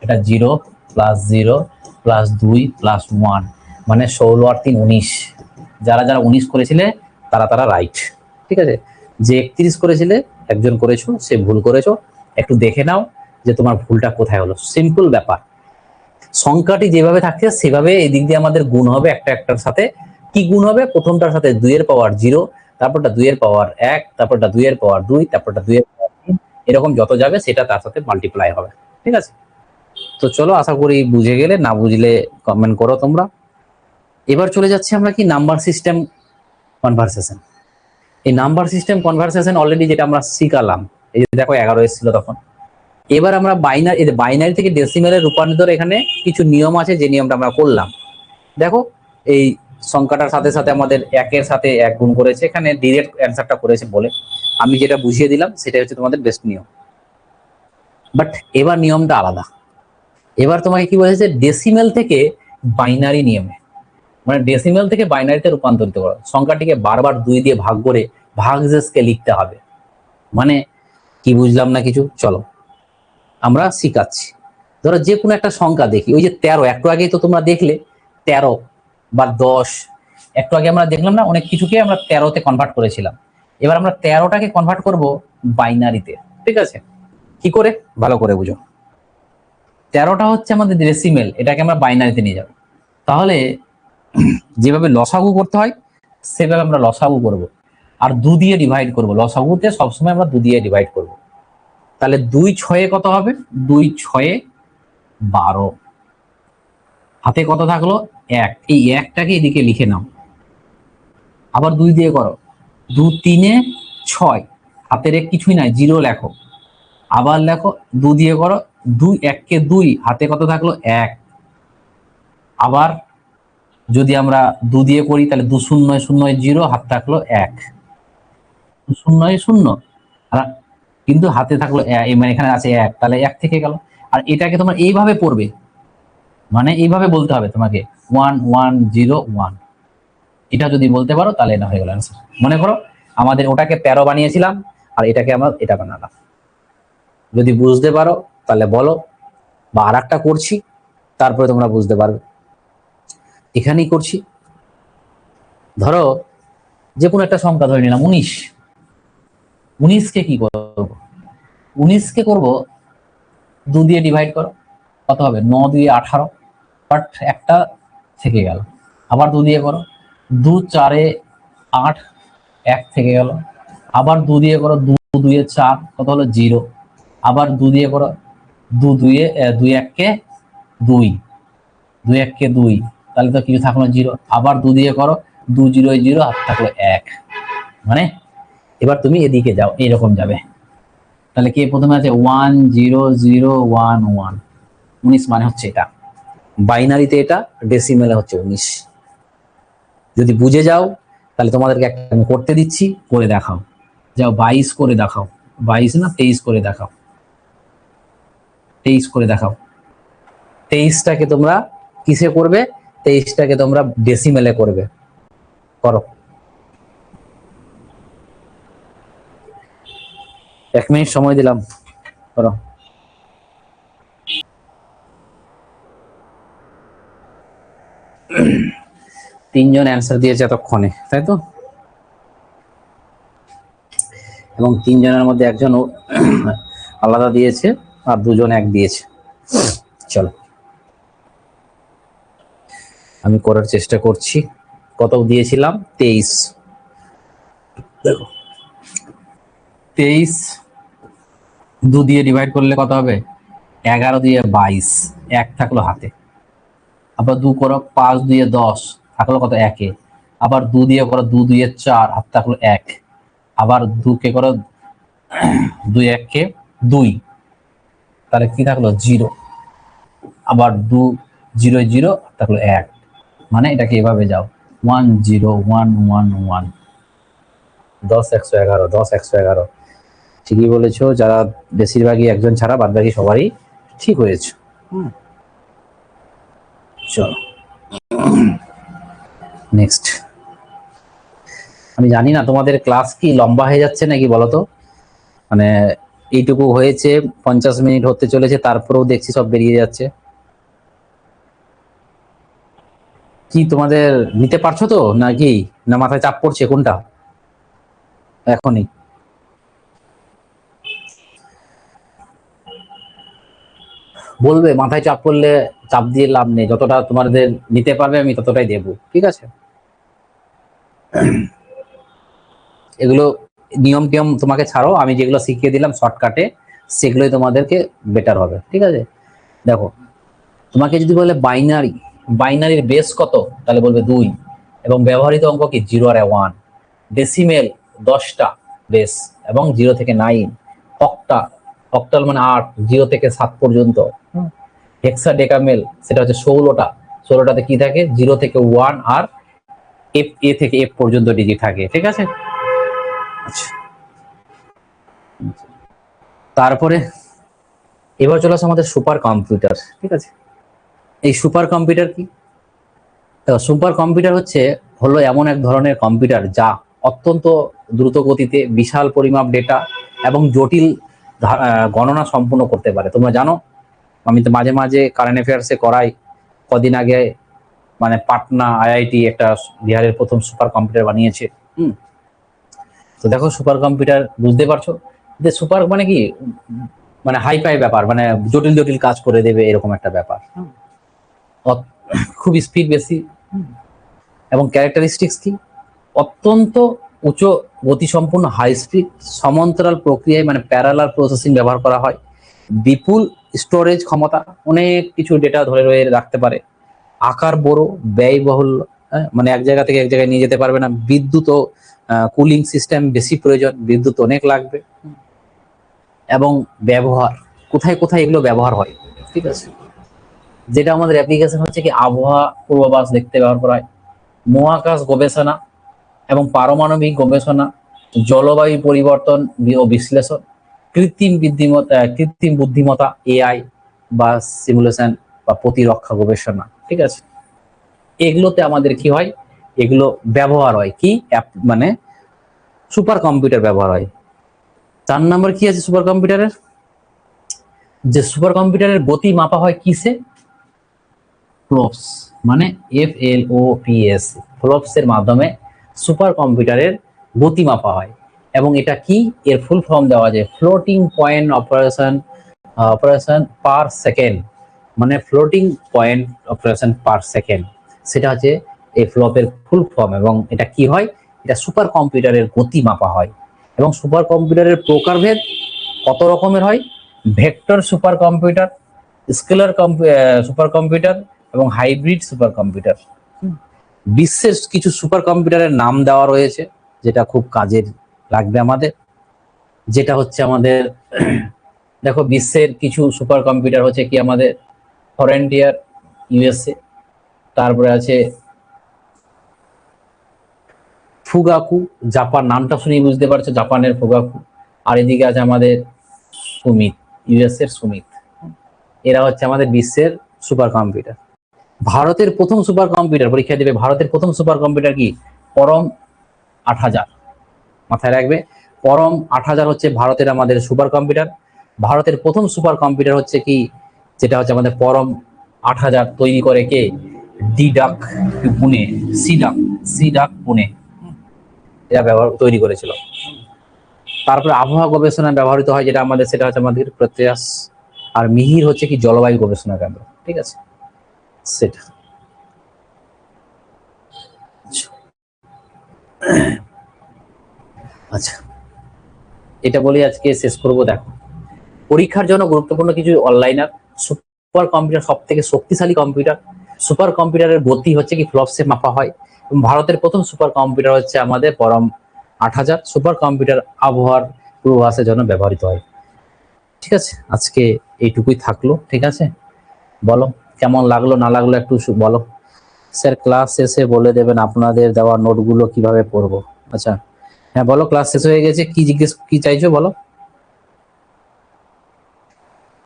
এটা 0 প্লাস 0 প্লাস 2 প্লাস 1, মানে 16 আর 3 19। যারা যারা 19 করেছিলে তারা রাইট। ঠিক আছে, যে 31 করেছিলে একজন করেছো, সে ভুল করেছো। একটু দেখে নাও যে তোমার ভুলটা কোথায় হলো। সিম্পল ব্যাপার, সংখ্যাটি যেভাবে থাকছে সেভাবে এদিক দিয়ে আমাদের গুণ হবে একটা একটার সাথে। কি গুণ হবে? প্রথমটার সাথে 2 এর পাওয়ার 0, তারপরটা 2 এর পাওয়ার 1, তারপরটা 2 এর পাওয়ার 2, তারপরটা 2 এর পাওয়ার 3, এরকম যত যাবে সেটা তার সাথে মাল্টিপ্লাই হবে। ঠিক আছে? তো চলো, আশা করি বুঝে গেলে। না বুঝলে কমেন্ট করো তোমরা। এবার চলে যাচ্ছি আমরা কি নাম্বার সিস্টেম কনভারসেশন। এই নাম্বার সিস্টেম কনভারসেশন অলরেডি যেটা আমরা শিখালাম, এই যে দেখো 11 এসেছিল তখন। এবার আমরা বাইনারি থেকে ডেসিমেলের রূপান্তর, এখানে কিছু নিয়ম আছে যে নিয়মটা আমরা করলাম। দেখো, এই সংখ্যাটার সাথে সাথে আমাদের 1-এর সাথে 1 গুণ করেছে, এখানে ডিরেক্ট অ্যান্সারটা করেছে বলে আমি যেটা বুঝিয়ে দিলাম সেটা হচ্ছে তোমাদের বেস্ট নিয়ম। বাট এবার নিয়মটা আলাদা। এবার তোমাকে কি বলেছে, ডেসিমেল থেকে বাইনারি নিয়মে, মানে ডেসিমেল থেকে বাইনারিতে রূপান্তরিত করো, সংখ্যাটিকে বারবার 2 দিয়ে ভাগ করে ভাগশেষকে লিখতে হবে। মানে কি বুঝলাম না কিছু, চলো আমরা শিখাচ্ছি। ধরো যে কোনো একটা সংখ্যা দেখি, ওই যে 13, একটু আগেই তো তোমরা দেখলে 13 বা 10, একটু আগে আমরা দেখলাম না অনেক কিছুকে আমরা 13তে কনভার্ট করেছিলাম। এবার আমরা 13টাকে কনভার্ট করব বাইনারিতে, ঠিক আছে? কি করে, ভালো করে বুঝো। 13টা হচ্ছে আমাদের ডেসিমেল, এটাকে আমরা বাইনারিতে নিয়ে যাব। তাহলে যেভাবে লসাগু করতে হয় সেভাবে আমরা লসাগু করব, আর 2 দিয়ে ডিভাইড করব। লসাগুতে সবসময় আমরা 2 দিয়ে ডিভাইড করব। তাহলে 2 6 কত হবে, 2 6 12, হাতে কত থাকলো 1, এই 1টাকে এদিকে লিখে নাও। আবার 2 দিয়ে করো, 2 3 6, হাতের এক কিছুই নাই, 0 লেখো। আবার লেখো, 2 দিয়ে করো, 2 1 কে 2, হাতে কত থাকলো 1। আবার যদি আমরা 2 দিয়ে করি তাহলে 2 0 0 0, হাত থাকলো 1, 0 0, আর কিন্তু হাতে থাকলো মানে এখানে আছে 1, তাহলে 1 থেকে গেল। আর এটাকে তোমরা এইভাবে পড়বে, মানে এইভাবে বলতে হবে তোমাকে 1 1 0 1, এটা যদি বলতে পারো তাহলে এটা হয়ে গেল অ্যান্সার। মনে করো আমাদের ওটাকে 13 বানিয়েছিলাম আর এটাকে আমরা এটা বানালাম। যদি বুঝতে পারো তাহলে বলো, বা আর একটা করছি তারপরে তোমরা বুঝতে পারবে। এখানেই করছি, ধরো যে কোনো একটা সংখ্যা ধরে নিলাম 19, 19কে কি করবো, 19কে করবো 2 দিয়ে ডিভাইড করো, কত হবে 9 2 18, বাট একটা থেকে গেল। আবার 2 দিয়ে করো, 2 4 8, 1 থেকে গেল। আবার 2 দিয়ে করো, 2 2 4, কত হলো 0। আবার 2 দিয়ে করো, 2 2 2 1 কে 2, 2 1 কে 2, তাহলে তো কিছু থাকলো 0। আবার 2 দিয়ে করো, 2 0 0, হাত থাকলো 1। মানে এবার তুমি এদিকে যাও, এইরকম যাবে। তাহলে কি প্রথমে আছে 1 0 0 1 1, 19 মানে হচ্ছে এটা, বাইনারিতে এটা, ডেসিমেলে হচ্ছে 19। যদি বুঝে যাও তাহলে তোমাদেরকে একটা আমি করতে দিচ্ছি, করে দেখাও। যাও 22 করে দেখাও, 22 না 23 করে দেখাও, 23 করে দেখাও। 23টাকে তোমরা কিসে করবে, 23টাকে তোমরা ডেসিমেলে করবে, করো। 1 মিনিট সময় দিলাম, করো। তিনজন অ্যান্সার দিয়েছে এতক্ষণে, তাই তো? এবং 3 জনের মধ্যে একজন আলাদা দিয়েছে আর 2 জন 1 দিয়েছে। চলো আমি করার চেষ্টা করছি। কত দিয়েছিলাম 23, দেখো 23 2 দিয়ে ডিভাইড করলে কত হবে 11 দিয়ে 22, 1 থাকলো হাতে। আবার 2 করো, 5 দিয়ে 10, থাকলো কত 1-এ। আবার 2 দিয়ে করো, 2 2 4, হাত থাকলো 1। আবার 2 কে করো, 2 1 কে 2, তাহলে কি থাকলো 0। আবার 2 0 0, থাকলো 1। মানে এটাকে এভাবে যাও 1 0 1 1 1, 10 111, 10 111। ঠিকই বলেছো, যারা বেশিরভাগই একজন ছাড়া বাদ বাকি সবারই ঠিক হয়েছে। চলো নেক্সট। আমি জানি না তোমাদের ক্লাস কি লম্বা হয়ে যাচ্ছে নাকি বলো তো, মানে এইটুকু হয়েছে, 50 মিনিট হতে চলেছে, তারপরেও দেখছি সব বেরিয়ে যাচ্ছে। কি তোমাদের নিতে পারছো তো নাকি, না মাথায় চাপ পড়ছে, কোনটা এখনই? বলবে, মাথায় চাপ পড়লে চাপ দিয়ে লাভ নেই, যতটা তোমাদের নিতে পারবে আমি ততটাই দেবো, ঠিক আছে? এগুলো নিয়ম টিয়ম তোমাকে ছাড়ো, আমি যেগুলো শিখিয়ে দিলাম শর্টকাটে সেগুলোই তোমাদেরকে বেটার হবে, ঠিক আছে? দেখো তোমাকে যদি বলে বাইনারি, বাইনারির বেস কত, তাহলে বলবে 2, এবং ব্যবহৃত অঙ্ক কি 0 আর 1। ডেসিমেল 10টা বেস এবং 0 থেকে 9। অক্টা, অক্টাল মানে 8, 0 থেকে 7 পর্যন্ত। হেক্সাডেকামেল সেটা হচ্ছে 16টা, 16টাতে কি থাকে 0 থেকে 1 আর এফ, এ থেকে এফ পর্যন্ত ডিজিট থাকে, ঠিক আছে? আচ্ছা, তারপরে এবার চলে আসে আমাদের সুপার কম্পিউটার। ঠিক আছে, এই সুপার কম্পিউটার কি? সুপার কম্পিউটার হলো এমন এক ধরনের কম্পিউটার যা অত্যন্ত দ্রুত গতিতে বিশাল পরিমাপ ডেটা এবং জটিল গণনা সম্পূর্ণ করতে পারে। তোমরা জানো, আমি তো মাঝে মাঝে কারেন্ট অ্যাফেয়ার্সে করাই। কদিন আগে মানে পাটনা আইআইটি একটা বিহারের প্রথম সুপার কম্পিউটার বানিয়েছে। তো দেখো, সুপার কম্পিউটার বুঝতে পারছো যে সুপার মানে কি, মানে হাইফাই ব্যাপার, মানে জটিল জটিল কাজ করে দেবে এরকম একটা ব্যাপার। খুব স্পিড বেশি এবং ক্যারেক্টারিস্টিক্স কি, অত্যন্ত উচ্চ গতিসম্পন্ন হাই স্পিড সমান্তরাল প্রক্রিয়ায় মানে প্যারালাল প্রসেসিং ব্যবহার করা হয়। বিপুল স্টোরেজ ক্ষমতা, অনেক কিছু ডেটা ধরে রয়ে রাখতে পারে। আকার বড়, ব্যয়বহুল, মানে এক জায়গা থেকে এক জায়গায় নিয়ে যেতে পারবে না। বিদ্যুৎ ও কুলিং সিস্টেম বেশি প্রয়োজন, বিদ্যুৎ অনেক লাগবে। এবং ব্যবহার কোথায় কোথায় এগুলো ব্যবহার হয়, ঠিক আছে, যেটা আমাদের অ্যাপ্লিকেশন হচ্ছে কি, আবহাওয়া পূর্বাভাস দেখতে ব্যবহার করা হয়, মহাকাশ গবেষণা এবং পারমাণবিক গবেষণা, জলবায়ু পরিবর্তন ও বিশ্লেষণ, কৃত্রিম বুদ্ধিমত্তা এআই বা সিমুলেশন বা প্রতিরক্ষা গবেষণা। ঠিক আছে, এগুলোতে আমাদের কি হয়, এগুলো ব্যবহার হয় কি, মানে সুপার কম্পিউটার ব্যবহার হয়। 4 নম্বর কি আছে সুপার কম্পিউটারের, যে সুপার কম্পিউটারের গতি মাপা হয় কিসে, ফ্লপস, মানে FLOPS, ফ্লপস এর মাধ্যমে সুপার কম্পিউটারের গতি মাপা হয়। এবং এটা কি, এর ফুল ফর্ম দেওয়া যায়, floating point operation per second, মানে floating point operation per second, সেটা হচ্ছে এই ফ্লপের ফুল ফর্ম। এবং এটা কি হয়, এটা সুপার কম্পিউটারের গতি মাপা হয়। এবং সুপার কম্পিউটারের প্রকারভেদ কত রকমের হয়, vector super computer, scalar super computer এবং হাইব্রিড সুপার কম্পিউটার। বিশ্বের কিছু সুপার কম্পিউটারের নাম দেওয়া রয়েছে, যেটা খুব কাজের লাগবে আমাদের, যেটা হচ্ছে আমাদের দেখো, বিশ্বের কিছু সুপার কম্পিউটার হচ্ছে কি আমাদের, ফরেন্টিয়ার ইউএসএ, তারপরে আছে ফুগাকু জাপান, নামটা শুনেই বুঝতে পারছো জাপানের ফুগাকু। আর এদিকে আছে আমাদের সুমিত, ইউএস এর সুমিত। এরা হচ্ছে আমাদের বিশ্বের সুপার কম্পিউটার। ভারতের প্রথম সুপার কম্পিউটার, পরীক্ষা দেবে, ভারতের প্রথম সুপার কম্পিউটার কি, পরম 8000, মাথায় রাখবে, পরম 8000 হচ্ছে ভারতের আমাদের সুপার কম্পিউটার। ভারতের প্রথম সুপার কম্পিউটার হচ্ছে কি, যেটা হচ্ছে আমাদের পরম 8000, তৈরি করে কে, ডিডাক পুনে, সিডাক পুনে, এরা তৈরি করেছিল। তারপরে আবহাওয়া গবেষণায় ব্যবহৃত হয়, যেটা আমাদের, সেটা হচ্ছে আমাদের প্রত্যাস। আর মিহির হচ্ছে কি জলবায়ু গবেষণা কেন্দ্র। ঠিক আছে, সেটা। আচ্ছা, এটা বলি আজকে শেষ করব। দেখো, পরীক্ষার জন্য গুরুত্বপূর্ণ কিছু অনলাইনার। সুপার কম্পিউটার সব থেকে শক্তিশালী কম্পিউটার। সুপার কম্পিউটারের গতি হচ্ছে কি ফ্লপসে মাপা হয়। এবং ভারতের প্রথম সুপার কম্পিউটার হচ্ছে আমাদের পরম 8000। সুপার কম্পিউটার আবহাওয়ার পূর্বাভাসের জন্য ব্যবহৃত হয়। ঠিক আছে, আজকে এইটুকুই থাকলো। ঠিক আছে, বলো কেমন লাগলো না লাগলো একটু বলো। স্যার ক্লাস শেষে বলে দেবেন আপনাদের দেওয়া নোটগুলো কিভাবে পড়বো। আচ্ছা, হ্যাঁ বলো, ক্লাস শেষ হয়ে গেছে, কি চাইছো বলো।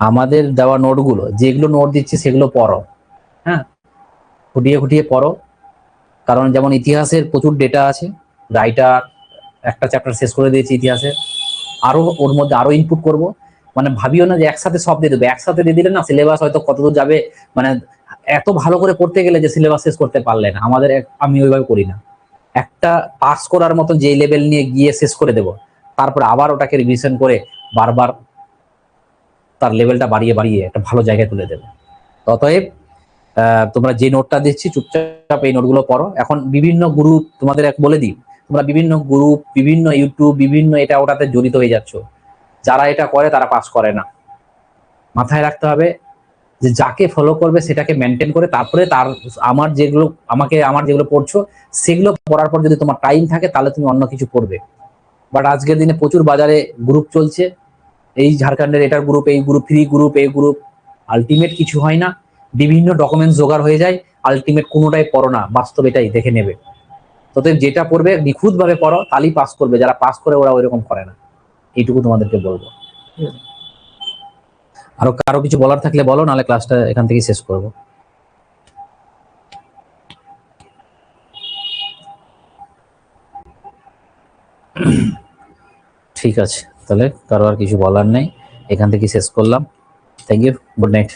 আমাদের দেওয়া নোটগুলো, যেগুলো নোট দিচ্ছি সেগুলো পড়ো, হ্যাঁ, খুঁটিয়ে খুঁটিয়ে পড়ো। কারণ যেমন ইতিহাসের প্রচুর ডেটা আছে, রাইটার একটা চ্যাপ্টার শেষ করে দিয়েছি ইতিহাসের, আরো ওর মধ্যে আরো ইনপুট করব। মানে ভাবিও না যে একসাথে সব দিয়ে দেবে, একসাথে দিয়ে দিলে না সিলেবাস হয়তো কতদূর যাবে, মানে এত ভালো করে পড়তে গেলে যে সিলেবাস শেষ করতে পারলে না। আমাদের আমি ওইভাবে করি না, একটা পাস করার মতন যে লেভেল নিয়ে গিয়ে শেষ করে দেব, তারপর আবার ওটাকে রিভিশন করে বারবার তার লেভেলটা বাড়িয়ে বাড়িয়ে একটা ভালো জায়গায় তুলে দেবে। অতএব তোমরা যে নোটটা দিচ্ছি চুপচাপ এই নোটগুলো পড়ো। এখন বিভিন্ন গ্রুপ তোমাদের বলে দিই, তোমরা বিভিন্ন গ্রুপ, বিভিন্ন ইউটিউব, বিভিন্ন এটা ওটাতে জড়িত হয়ে যাচ্ছ। যারা এটা করে তারা পাস করে না। মাথায় রাখতে হবে যে যাকে ফলো করবে সেটাকে মেনটেন করে, তারপরে তার আমার যেগুলো পড়ছো সেগুলো পড়ার পর যদি তোমার টাইম থাকে তাহলে তুমি অন্য কিছু পড়বে। বাট আজকের দিনে প্রচুর বাজারে গ্রুপ চলছে, এই ঝাড়খণ্ডের এটার গ্রুপ, এই গ্রুপ, ফ্রি গ্রুপ, এই গ্রুপ, আলটিমেট কিছু হয় না। বিভিন্ন ডকুমেন্টস জোগাড় হয়ে যায়, আলটিমেট কোনোটাই পড়ো না, বাস্তব এটাই দেখে নেবে। তোদের যেটা পড়বে নিখুঁত ভাবে পড়ো, তাহলেই পাস করবে। যারা পাস করে ওরা ওইরকম করে না, এইটুকু তোমাদেরকে বলবো। আরো কারো কিছু বলার থাকলে বলো, নাহলে ক্লাসটা এখান থেকে শেষ করব। ঠিক আছে, তাহলে কারো আর কিছু বলার নেই, এখান থেকে শেষ করলাম। Thank you, good night.